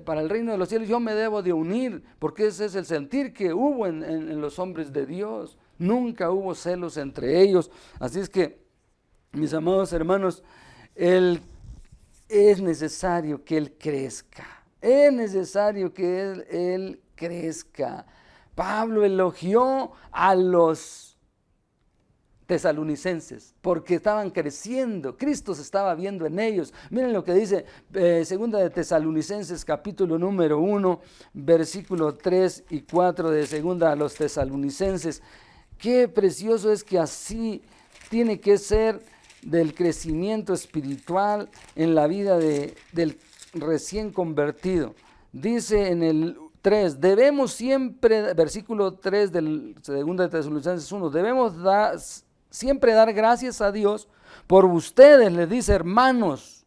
para el reino de los cielos, yo me debo de unir, porque ese es el sentir que hubo en los hombres de Dios. Nunca hubo celos entre ellos. Así es que, mis amados hermanos, es necesario que Él crezca. Es necesario que Él crezca. Pablo elogió a los tesalonicenses porque estaban creciendo. Cristo se estaba viendo en ellos. Miren lo que dice segunda de Tesalonicenses, capítulo número 1, versículo 3 y 4 de segunda a los tesalonicenses. Qué precioso es que así tiene que ser del crecimiento espiritual en la vida del recién convertido. Dice en el 3, debemos siempre, versículo 3 del 2 de Tesalonicenses 1, debemos siempre dar gracias a Dios por ustedes, les dice, hermanos,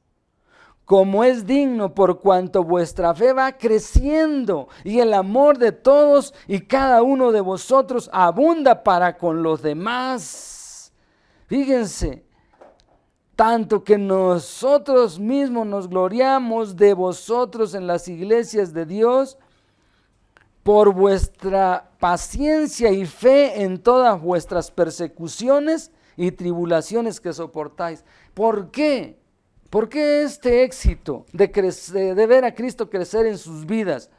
como es digno, por cuanto vuestra fe va creciendo y el amor de todos y cada uno de vosotros abunda para con los demás. Fíjense, tanto que nosotros mismos nos gloriamos de vosotros en las iglesias de Dios por vuestra paciencia y fe en todas vuestras persecuciones y tribulaciones que soportáis. ¿Por qué? ¿Por qué este éxito de ver a Cristo crecer en sus vidas?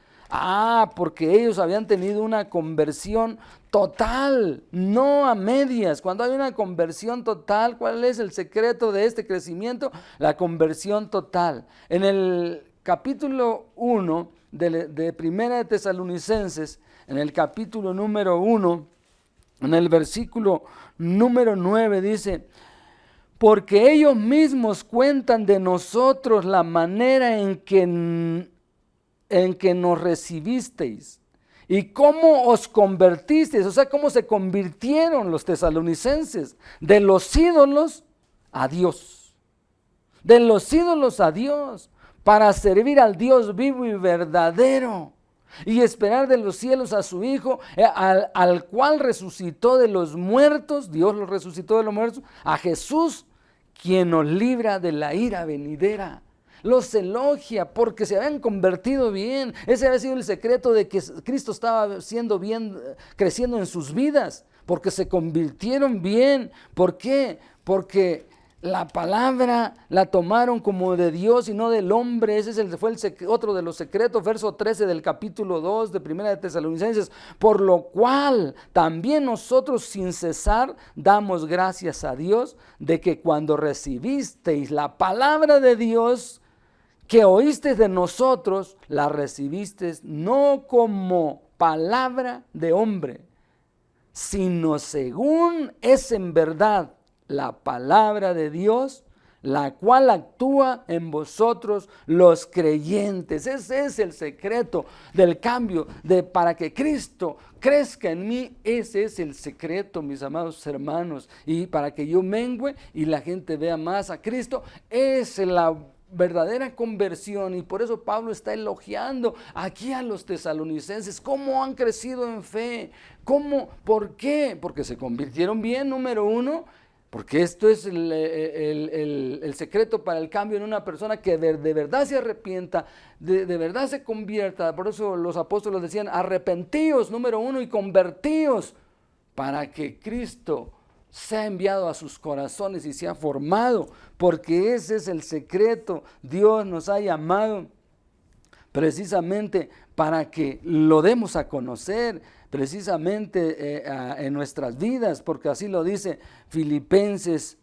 Porque ellos habían tenido una conversión total, no a medias. Cuando hay una conversión total, ¿cuál es el secreto de este crecimiento? La conversión total. En el capítulo 1 de Primera de Tesalonicenses, en el capítulo número 1, en el versículo número 9 dice: porque ellos mismos cuentan de nosotros la manera en que nos recibisteis y cómo os convertisteis, o sea, cómo se convirtieron los tesalonicenses de los ídolos a Dios, de los ídolos a Dios, para servir al Dios vivo y verdadero y esperar de los cielos a su Hijo, al cual resucitó de los muertos, Dios lo resucitó de los muertos, a Jesús, quien nos libra de la ira venidera. Los elogia porque se habían convertido bien. Ese había sido el secreto de que Cristo estaba siendo bien, creciendo en sus vidas, porque se convirtieron bien. ¿Por qué? Porque la palabra la tomaron como de Dios y no del hombre. Ese fue otro de los secretos, verso 13 del capítulo 2 de Primera de Tesalonicenses. Por lo cual también nosotros sin cesar damos gracias a Dios de que cuando recibisteis la palabra de Dios que oísteis de nosotros, la recibisteis no como palabra de hombre, sino según es en verdad la palabra de Dios, la cual actúa en vosotros los creyentes. Ese es el secreto del cambio, para que Cristo crezca en mí. Ese es el secreto, mis amados hermanos, y para que yo mengüe y la gente vea más a Cristo. Es la verdadera conversión, y por eso Pablo está elogiando aquí a los tesalonicenses, cómo han crecido en fe. ¿Por qué? Porque se convirtieron bien, número uno, porque esto es el secreto para el cambio en una persona que de verdad se arrepienta, de verdad se convierta. Por eso los apóstoles decían, arrepentíos, número uno, y convertíos, para que Cristo sea enviado a sus corazones y sea formado, porque ese es el secreto. Dios nos ha llamado precisamente para que lo demos a conocer, precisamente en nuestras vidas, porque así lo dice Filipenses,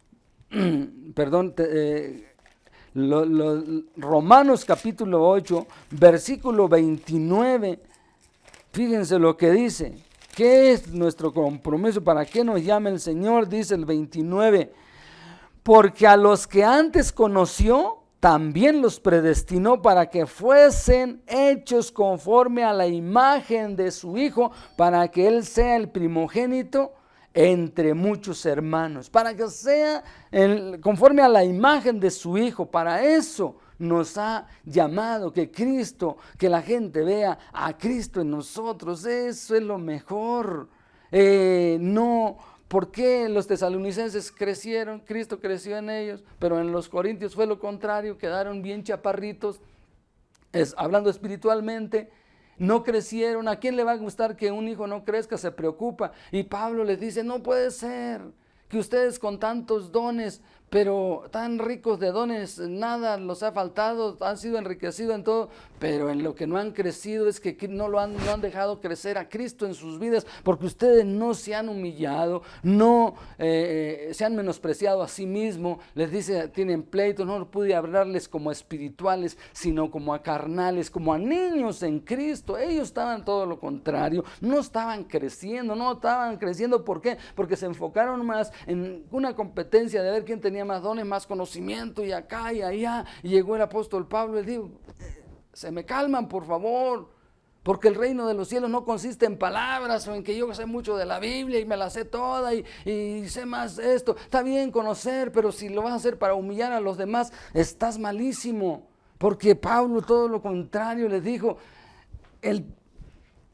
Romanos capítulo 8, versículo 29, fíjense lo que dice. ¿Qué es nuestro compromiso? ¿Para qué nos llama el Señor? Dice el 29, porque a los que antes conoció, también los predestinó para que fuesen hechos conforme a la imagen de su Hijo, para que Él sea el primogénito entre muchos hermanos, para que sea conforme a la imagen de su Hijo. Para eso nos ha llamado, que Cristo, que la gente vea a Cristo en nosotros. Eso es lo mejor. ¿Por qué los tesalonicenses crecieron? Cristo creció en ellos, pero en los corintios fue lo contrario, quedaron bien chaparritos, hablando espiritualmente, no crecieron. ¿A quién le va a gustar que un hijo no crezca? Se preocupa. Y Pablo les dice, no puede ser que ustedes con tantos dones, pero tan ricos de dones, nada los ha faltado, han sido enriquecidos en todo, pero en lo que no han crecido es que no han dejado crecer a Cristo en sus vidas, porque ustedes no se han humillado, no se han menospreciado a sí mismos. Les dice, tienen pleitos, no pude hablarles como espirituales, sino como a carnales, como a niños en Cristo. Ellos estaban todo lo contrario, no estaban creciendo. ¿Por qué? Porque se enfocaron más en una competencia de ver quién tenía más dones, más conocimiento, y acá y allá. Y llegó el apóstol Pablo y dijo, se me calman, por favor, porque el reino de los cielos no consiste en palabras o en que yo sé mucho de la Biblia y me la sé toda y sé más esto. Está bien conocer, pero si lo vas a hacer para humillar a los demás, estás malísimo. Porque Pablo todo lo contrario les dijo, el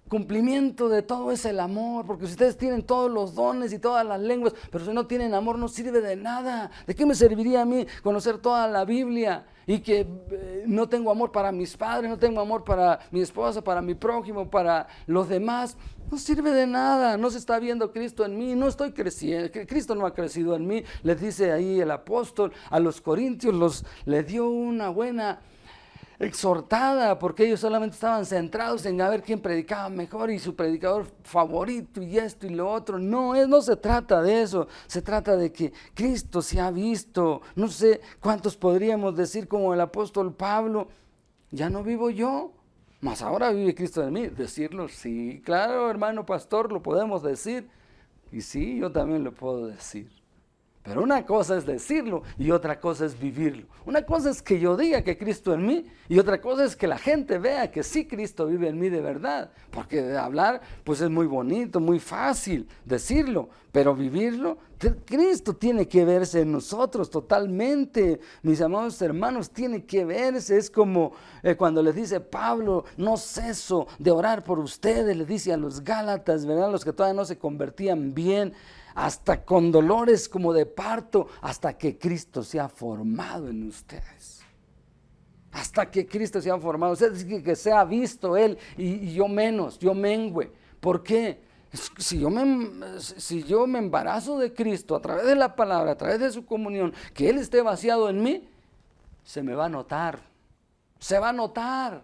cumplimiento de todo es el amor, porque si ustedes tienen todos los dones y todas las lenguas, pero si no tienen amor, no sirve de nada. ¿De qué me serviría a mí conocer toda la Biblia y que no tengo amor para mis padres, no tengo amor para mi esposa, para mi prójimo, para los demás? No sirve de nada. No se está viendo Cristo en mí, no estoy creciendo, Cristo no ha crecido en mí. Les dice ahí el apóstol a los corintios, les dio una buena exhortada, porque ellos solamente estaban centrados en a ver quién predicaba mejor y su predicador favorito y esto y lo otro. No se trata de eso, se trata de que Cristo se ha visto. No sé cuántos podríamos decir como el apóstol Pablo, ya no vivo yo, mas ahora vive Cristo en mí. Decirlo, sí, claro, hermano pastor, lo podemos decir, y sí, yo también lo puedo decir. Pero una cosa es decirlo y otra cosa es vivirlo. Una cosa es que yo diga que Cristo en mí y otra cosa es que la gente vea que sí Cristo vive en mí de verdad. Porque de hablar pues es muy bonito, muy fácil decirlo, pero vivirlo, Cristo tiene que verse en nosotros totalmente. Mis amados hermanos, tiene que verse. Es como cuando les dice Pablo, no ceso de orar por ustedes, les dice a los Gálatas, ¿verdad? Los que todavía no se convertían bien, hasta con dolores como de parto, hasta que Cristo se ha formado en ustedes. Hasta que Cristo se ha formado. O sea, que se ha visto Él y yo menos, yo mengüe. ¿Por qué? Si yo me embarazo de Cristo a través de la palabra, a través de su comunión, que Él esté vaciado en mí, se me va a notar. Se va a notar.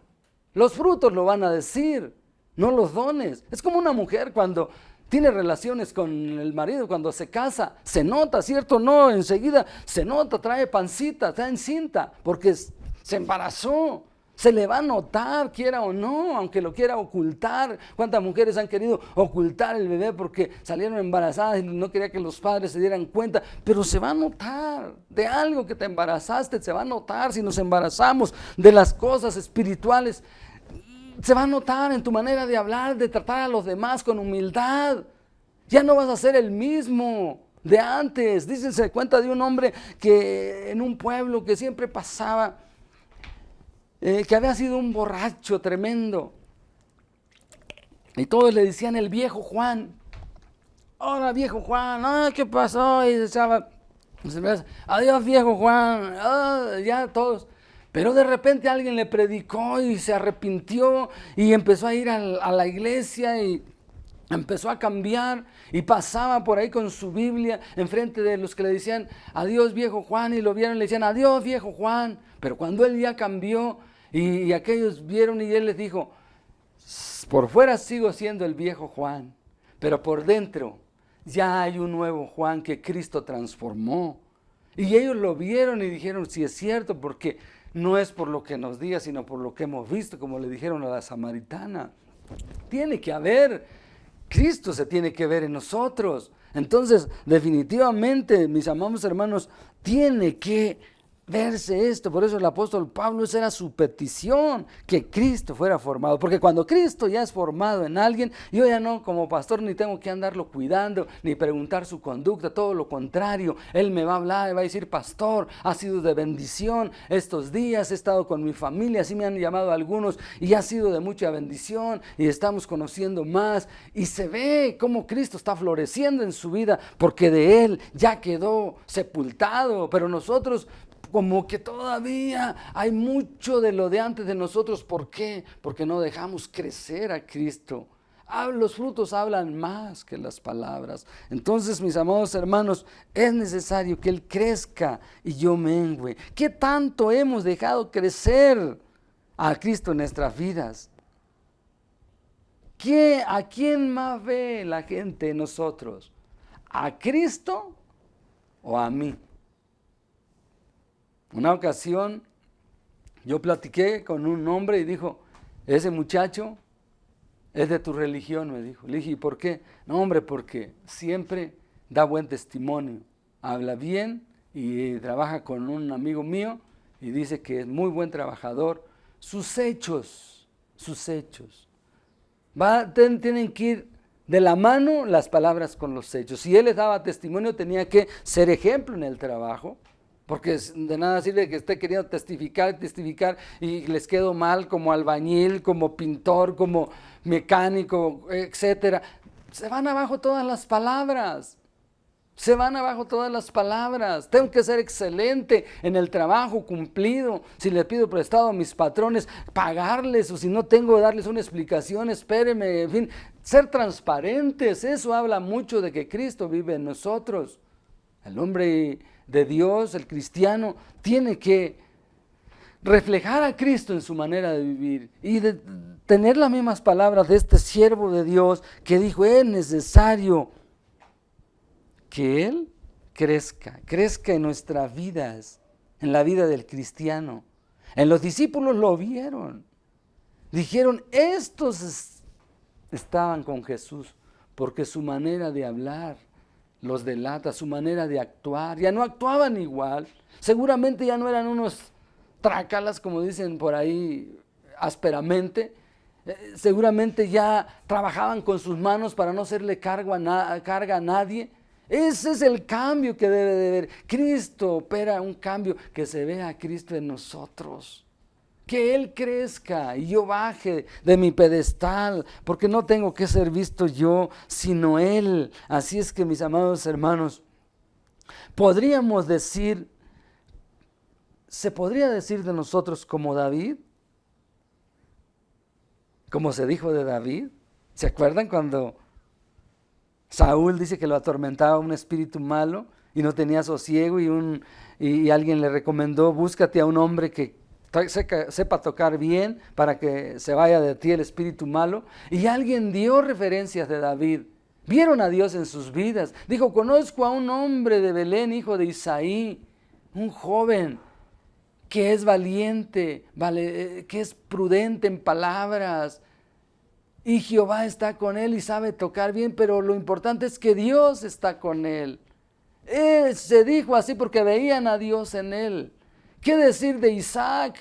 Los frutos lo van a decir, no los dones. Es como una mujer cuando tiene relaciones con el marido, cuando se casa, se nota, ¿cierto? No, enseguida se nota, trae pancita, está encinta, porque se embarazó. Se le va a notar, quiera o no, aunque lo quiera ocultar. ¿Cuántas mujeres han querido ocultar el bebé porque salieron embarazadas y no quería que los padres se dieran cuenta? Pero se va a notar de algo que te embarazaste, se va a notar si nos embarazamos de las cosas espirituales. Se va a notar en tu manera de hablar, de tratar a los demás con humildad. Ya no vas a ser el mismo de antes. Dice, se cuenta de un hombre que en un pueblo que siempre pasaba, que había sido un borracho tremendo. Y todos le decían el viejo Juan. Hola viejo Juan, ¿qué pasó? Y se echaba, adiós viejo Juan, ya todos. Pero de repente alguien le predicó y se arrepintió y empezó a ir a la iglesia y empezó a cambiar y pasaba por ahí con su Biblia enfrente de los que le decían adiós viejo Juan, y lo vieron y le decían adiós viejo Juan. Pero cuando él ya cambió y aquellos vieron, y él les dijo, por fuera sigo siendo el viejo Juan, pero por dentro ya hay un nuevo Juan que Cristo transformó. Y ellos lo vieron y dijeron, sí es cierto, porque no es por lo que nos diga, sino por lo que hemos visto, como le dijeron a la samaritana. Tiene que haber, Cristo se tiene que ver en nosotros. Entonces, definitivamente, mis amados hermanos, tiene que verse esto. Por eso el apóstol Pablo, esa era su petición, que Cristo fuera formado. Porque cuando Cristo ya es formado en alguien, yo ya no, como pastor, ni tengo que andarlo cuidando, ni preguntar su conducta. Todo lo contrario, Él me va a hablar, me va a decir, pastor, ha sido de bendición estos días, he estado con mi familia, así me han llamado algunos, y ha sido de mucha bendición, y estamos conociendo más, y se ve cómo Cristo está floreciendo en su vida, porque de Él ya quedó sepultado. Pero nosotros, como que todavía hay mucho de lo de antes de nosotros. ¿Por qué? Porque no dejamos crecer a Cristo. Los frutos hablan más que las palabras. Entonces, mis amados hermanos, es necesario que Él crezca y yo mengüe. ¿Qué tanto hemos dejado crecer a Cristo en nuestras vidas? ¿A quién más ve la gente en nosotros? ¿A Cristo o a mí? Una ocasión yo platiqué con un hombre y dijo, ese muchacho es de tu religión, me dijo. Le dije, ¿y por qué? No, hombre, porque siempre da buen testimonio, habla bien y trabaja con un amigo mío y dice que es muy buen trabajador. Sus hechos, tienen que ir de la mano las palabras con los hechos. Si él les daba testimonio, tenía que ser ejemplo en el trabajo. Porque de nada sirve que esté queriendo testificar y les quedo mal como albañil, como pintor, como mecánico, etcétera. Se van abajo todas las palabras. Tengo que ser excelente en el trabajo, cumplido. Si le pido prestado a mis patrones, pagarles, o si no tengo, darles una explicación, espéreme, en fin, ser transparentes. Eso habla mucho de que Cristo vive en nosotros. El hombre de Dios, el cristiano, tiene que reflejar a Cristo en su manera de vivir y de tener las mismas palabras de este siervo de Dios que dijo, es necesario que Él crezca en nuestras vidas, en la vida del cristiano. En los discípulos lo vieron, dijeron, estos estaban con Jesús porque su manera de hablar los delata, su manera de actuar. Ya no actuaban igual, seguramente ya no eran unos trácalas, como dicen por ahí ásperamente. Seguramente ya trabajaban con sus manos para no hacerle carga a nadie. Ese es el cambio que debe de ver. Cristo opera un cambio, que se vea a Cristo en nosotros. Que Él crezca y yo baje de mi pedestal, porque no tengo que ser visto yo, sino Él. Así es que, mis amados hermanos, se podría decir de nosotros como David, como se dijo de David. ¿Se acuerdan cuando Saúl dice que lo atormentaba un espíritu malo y no tenía sosiego, y alguien le recomendó, búscate a un hombre que sepa tocar bien para que se vaya de ti el espíritu malo? Y alguien dio referencias de David. Vieron a Dios en sus vidas. Dijo, conozco a un hombre de Belén, hijo de Isaí, un joven que es valiente, que es prudente en palabras. Y Jehová está con él y sabe tocar bien, pero lo importante es que Dios está con él. Él se dijo así porque veían a Dios en él. ¿Qué decir de Isaac?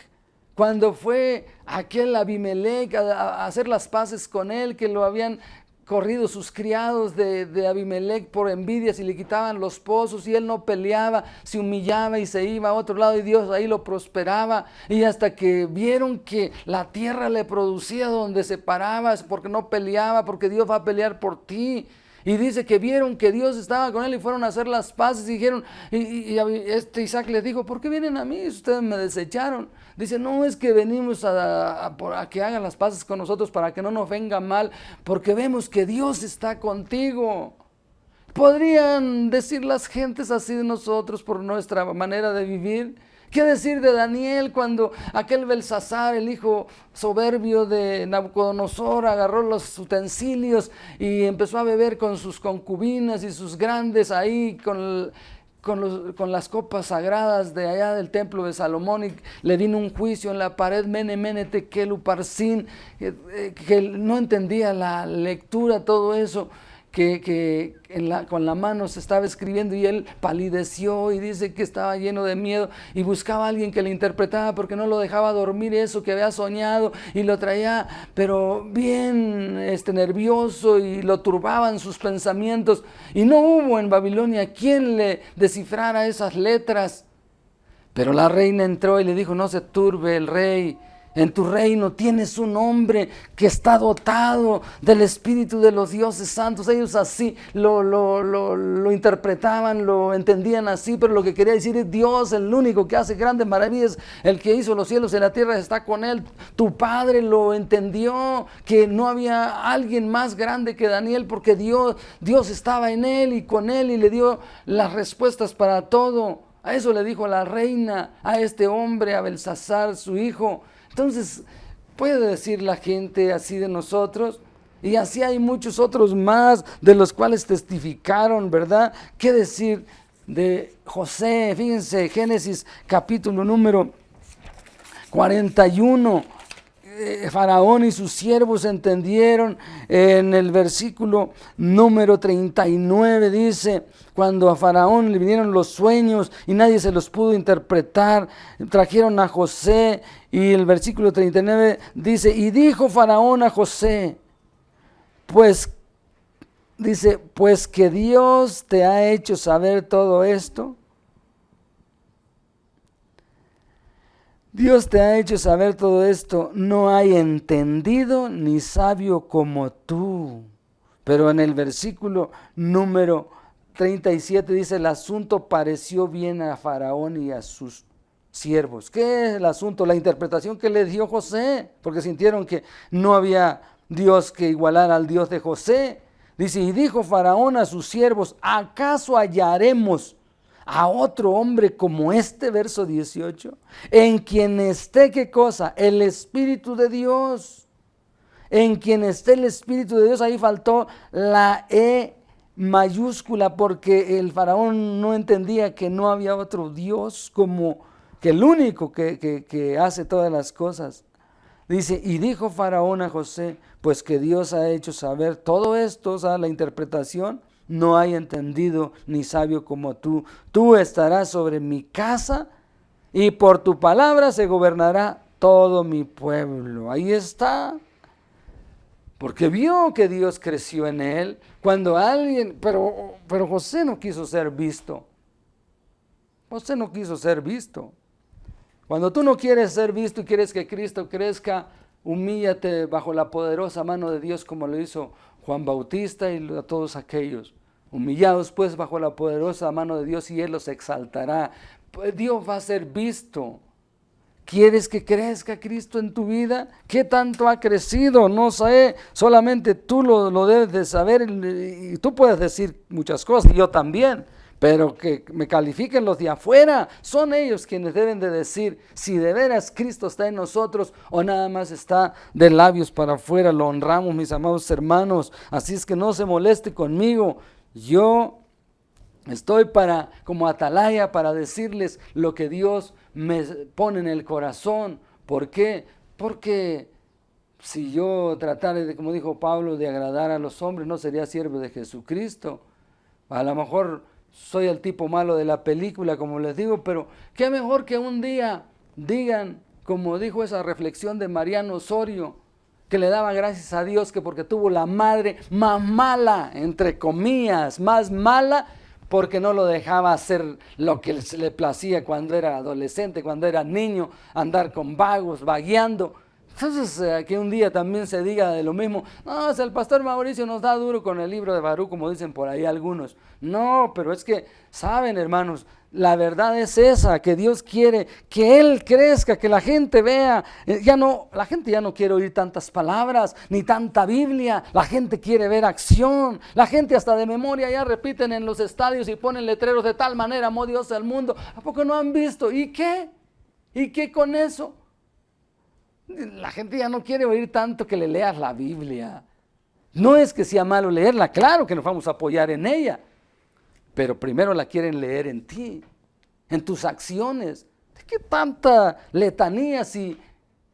Cuando fue aquel Abimelec a hacer las paces con él, que lo habían corrido sus criados de Abimelec por envidias y le quitaban los pozos, y él no peleaba, se humillaba y se iba a otro lado, y Dios ahí lo prosperaba, y hasta que vieron que la tierra le producía donde se paraba, porque no peleaba, porque Dios va a pelear por ti. Y dice que vieron que Dios estaba con él y fueron a hacer las paces y dijeron, y Isaac les dijo, ¿por qué vienen a mí? Ustedes me desecharon. Dice, no, es que venimos a que hagan las paces con nosotros para que no nos venga mal, porque vemos que Dios está contigo. ¿Podrían decir las gentes así de nosotros por nuestra manera de vivir? ¿Qué decir de Daniel cuando aquel Belsasar, el hijo soberbio de Nabucodonosor, agarró los utensilios y empezó a beber con sus concubinas y sus grandes ahí con las copas sagradas de allá del templo de Salomón, y le vino un juicio en la pared, Mene, Mene, Tekel, Uparsin, que no entendía la lectura, todo eso, que con la mano se estaba escribiendo, y él palideció y dice que estaba lleno de miedo y buscaba a alguien que le interpretara porque no lo dejaba dormir eso que había soñado, y lo traía pero bien nervioso, y lo turbaban sus pensamientos, y no hubo en Babilonia quien le descifrara esas letras. Pero la reina entró y le dijo, no se turbe el rey. En tu reino tienes un hombre que está dotado del espíritu de los dioses santos. Ellos así lo interpretaban, lo entendían así, pero lo que quería decir es Dios, el único que hace grandes maravillas, el que hizo los cielos y la tierra, está con él. Tu padre lo entendió, que no había alguien más grande que Daniel, porque Dios estaba en él y con él, y le dio las respuestas para todo. A eso le dijo la reina a este hombre, a Belsasar, su hijo. Entonces, puede decir la gente así de nosotros, y así hay muchos otros más de los cuales testificaron, ¿verdad? ¿Qué decir de José? Fíjense, Génesis capítulo número 41. Faraón y sus siervos entendieron. En el versículo número 39 dice, cuando a Faraón le vinieron los sueños y nadie se los pudo interpretar, trajeron a José, y el versículo 39 dice, y dijo Faraón a José, pues que Dios te ha hecho saber todo esto. Dios te ha hecho saber todo esto, no hay entendido ni sabio como tú. Pero en el versículo número 37 dice, el asunto pareció bien a Faraón y a sus siervos. ¿Qué es el asunto? La interpretación que le dio José, porque sintieron que no había Dios que igualara al Dios de José. Dice, y dijo Faraón a sus siervos, ¿acaso hallaremos a otro hombre como este? Verso 18, en quien esté, ¿qué cosa? El Espíritu de Dios. En quien esté el Espíritu de Dios. Ahí faltó la E mayúscula, porque el faraón no entendía que no había otro Dios como que el único que hace todas las cosas. Dice, y dijo Faraón a José, pues que Dios ha hecho saber todo esto, o sea, la interpretación. No hay entendido ni sabio como tú. Tú estarás sobre mi casa, y por tu palabra se gobernará todo mi pueblo. Ahí está. Porque vio que Dios creció en él. Cuando alguien, pero José no quiso ser visto. José no quiso ser visto. Cuando tú no quieres ser visto y quieres que Cristo crezca, humíllate bajo la poderosa mano de Dios, como lo hizo Juan Bautista y a todos aquellos. Humillados pues bajo la poderosa mano de Dios, y Él los exaltará. Pues Dios va a ser visto. ¿Quieres que crezca Cristo en tu vida? ¿Qué tanto ha crecido? No sé, solamente tú lo debes de saber, y tú puedes decir muchas cosas, y yo también, pero que me califiquen los de afuera. Son ellos quienes deben de decir si de veras Cristo está en nosotros o nada más está de labios para afuera. Lo honramos, mis amados hermanos, así es que no se moleste conmigo. Yo Estoy como atalaya para decirles lo que Dios me pone en el corazón. ¿Por qué? Porque si yo tratara de, como dijo Pablo, de agradar a los hombres, no sería siervo de Jesucristo. A lo mejor soy el tipo malo de la película, como les digo, pero qué mejor que un día digan, como dijo esa reflexión de Mariano Osorio, que le daba gracias a Dios que porque tuvo la madre más mala, entre comillas, más mala, porque no lo dejaba hacer lo que se le placía cuando era adolescente, cuando era niño, andar con vagos, vagueando. Entonces, que un día también se diga de lo mismo, no, el pastor Mauricio nos da duro con el libro de Baruch, como dicen por ahí algunos. No, pero es que, saben, hermanos, la verdad es esa, que Dios quiere que Él crezca, que la gente vea. La gente ya no quiere oír tantas palabras, ni tanta Biblia. La gente quiere ver acción. La gente hasta de memoria ya repiten en los estadios y ponen letreros de tal manera, amó Dios al mundo. ¿A poco no han visto? ¿Y qué? ¿Y qué con eso? La gente ya no quiere oír tanto que le leas la Biblia. No es que sea malo leerla, claro que nos vamos a apoyar en ella, pero primero la quieren leer en ti, en tus acciones. ¿De qué tanta letanía si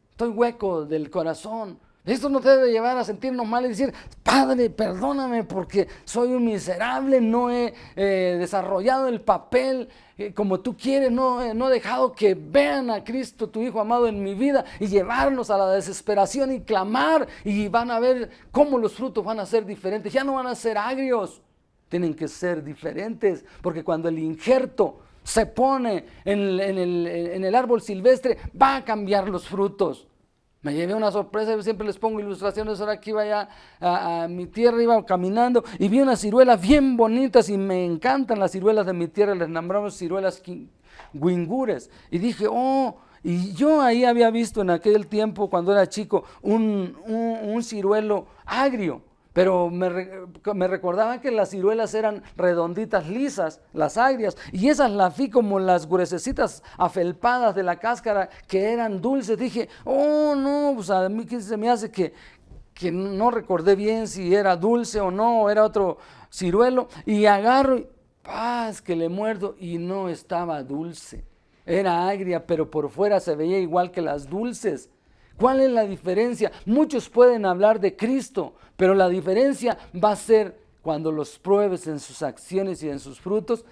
estoy hueco del corazón? Esto no te debe llevar a sentirnos mal y decir, Padre, perdóname porque soy un miserable, no he desarrollado el papel como tú quieres, no he dejado que vean a Cristo, tu Hijo amado, en mi vida y llevarnos a la desesperación y clamar, y van a ver cómo los frutos van a ser diferentes, ya no van a ser agrios, tienen que ser diferentes, porque cuando el injerto se pone en el árbol silvestre, va a cambiar los frutos. Me llevé una sorpresa, yo siempre les pongo ilustraciones. Ahora que iba allá a mi tierra, iba caminando y vi unas ciruelas bien bonitas y me encantan las ciruelas de mi tierra, les nombramos ciruelas guingures. Y dije, y yo ahí había visto en aquel tiempo, cuando era chico, un ciruelo agrio. Pero me recordaba que las ciruelas eran redonditas, lisas, las agrias, y esas las vi como las gruesecitas afelpadas de la cáscara, que eran dulces. Dije, no, pues a mí que se me hace que no recordé bien si era dulce o no, o era otro ciruelo, y agarro y que le muerdo y no estaba dulce, era agria, pero por fuera se veía igual que las dulces. ¿Cuál es la diferencia? Muchos pueden hablar de Cristo, pero la diferencia va a ser cuando los pruebes en sus acciones y en sus frutos.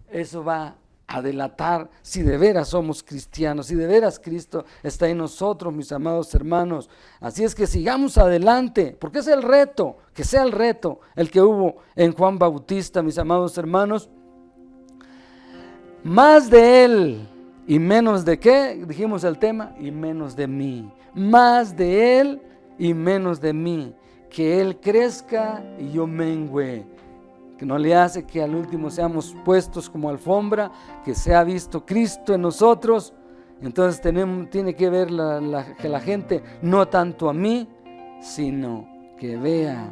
Eso va a delatar si de veras somos cristianos, si de veras Cristo está en nosotros, mis amados hermanos. Así es que sigamos adelante, porque es el reto, que sea el reto el que hubo en Juan Bautista, mis amados hermanos. Más de Él y menos de qué, dijimos el tema, y menos de mí. Más de Él y menos de mí. Que Él crezca y yo mengüe. Que no le hace que al último seamos puestos como alfombra, que sea visto Cristo en nosotros. Entonces tiene que ver que la gente no tanto a mí, sino que vea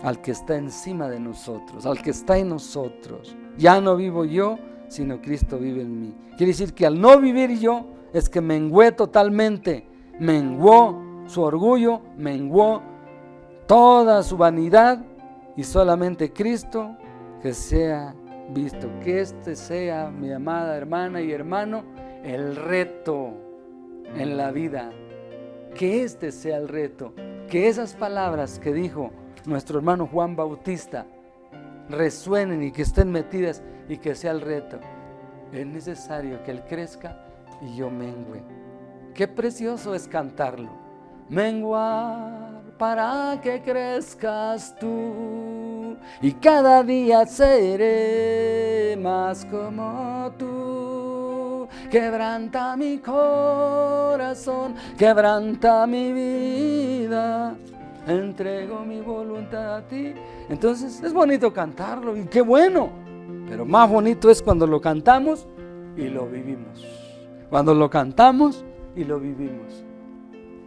al que está encima de nosotros, al que está en nosotros. Ya no vivo yo, sino Cristo vive en mí. Quiere decir que al no vivir yo, es que mengué totalmente, menguó su orgullo, menguó toda su vanidad, y solamente Cristo que sea visto. Que este sea, mi amada hermana y hermano, el reto en la vida. Que este sea el reto, que esas palabras que dijo nuestro hermano Juan Bautista resuenen y que estén metidas, y que sea el reto. Es necesario que Él crezca y yo mengüe. Qué precioso es cantarlo. Menguar para que crezcas tú, y cada día seré más como tú. Quebranta mi corazón, quebranta mi vida, entrego mi voluntad a ti. Entonces es bonito cantarlo, y qué bueno, pero más bonito es cuando lo cantamos y lo vivimos. Cuando lo cantamos y lo vivimos.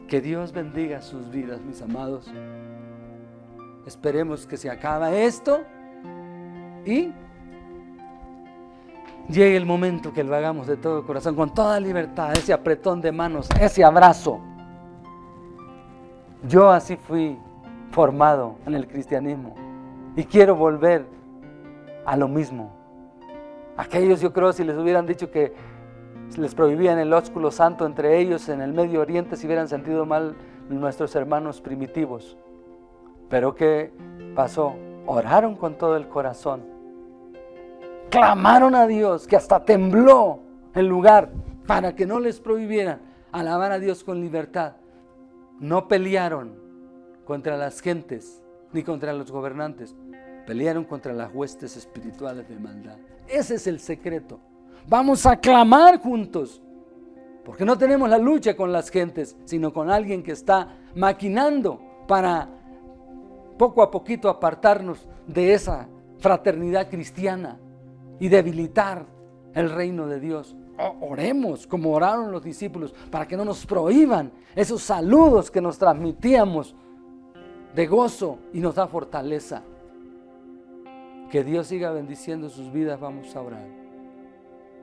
Que Dios bendiga sus vidas, mis amados. Esperemos que se acabe esto y llegue el momento que lo hagamos de todo corazón, con toda libertad, ese apretón de manos, ese abrazo. Yo así fui formado en el cristianismo y quiero volver a lo mismo. Aquellos, yo creo, si les hubieran dicho que les prohibían el ósculo santo entre ellos en el Medio Oriente, se hubieran sentido mal nuestros hermanos primitivos. Pero ¿qué pasó? Oraron con todo el corazón. Clamaron a Dios, que hasta tembló el lugar para que no les prohibieran alabar a Dios con libertad. No pelearon contra las gentes ni contra los gobernantes. Pelearon contra las huestes espirituales de maldad. Ese es el secreto. Vamos a clamar juntos, porque no tenemos la lucha con las gentes, sino con alguien que está maquinando para poco a poquito apartarnos de esa fraternidad cristiana y debilitar el reino de Dios. Oremos como oraron los discípulos para que no nos prohíban esos saludos que nos transmitíamos de gozo y nos da fortaleza. Que Dios siga bendiciendo sus vidas. Vamos a orar.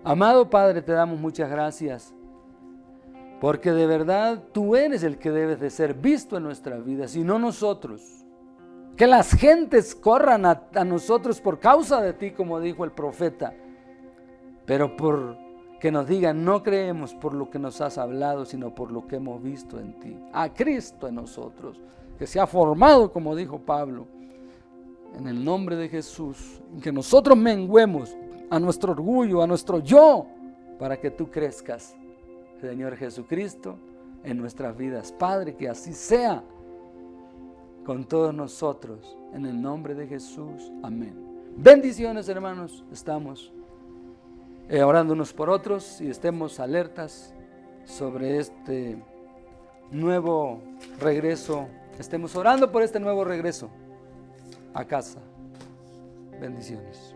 Amado Padre, te damos muchas gracias, porque de verdad tú eres el que debes de ser visto en nuestras vidas y no nosotros. Que las gentes corran a nosotros por causa de ti, como dijo el profeta, pero por que nos digan, no creemos por lo que nos has hablado, sino por lo que hemos visto en ti, a Cristo en nosotros, que se ha formado, como dijo Pablo, en el nombre de Jesús, que nosotros menguemos a nuestro orgullo, a nuestro yo, para que tú crezcas, Señor Jesucristo, en nuestras vidas. Padre, que así sea con todos nosotros, en el nombre de Jesús. Amén. Bendiciones, hermanos. Estamos orando unos por otros y estemos alertas sobre este nuevo regreso. Estemos orando por este nuevo regreso a casa. Bendiciones.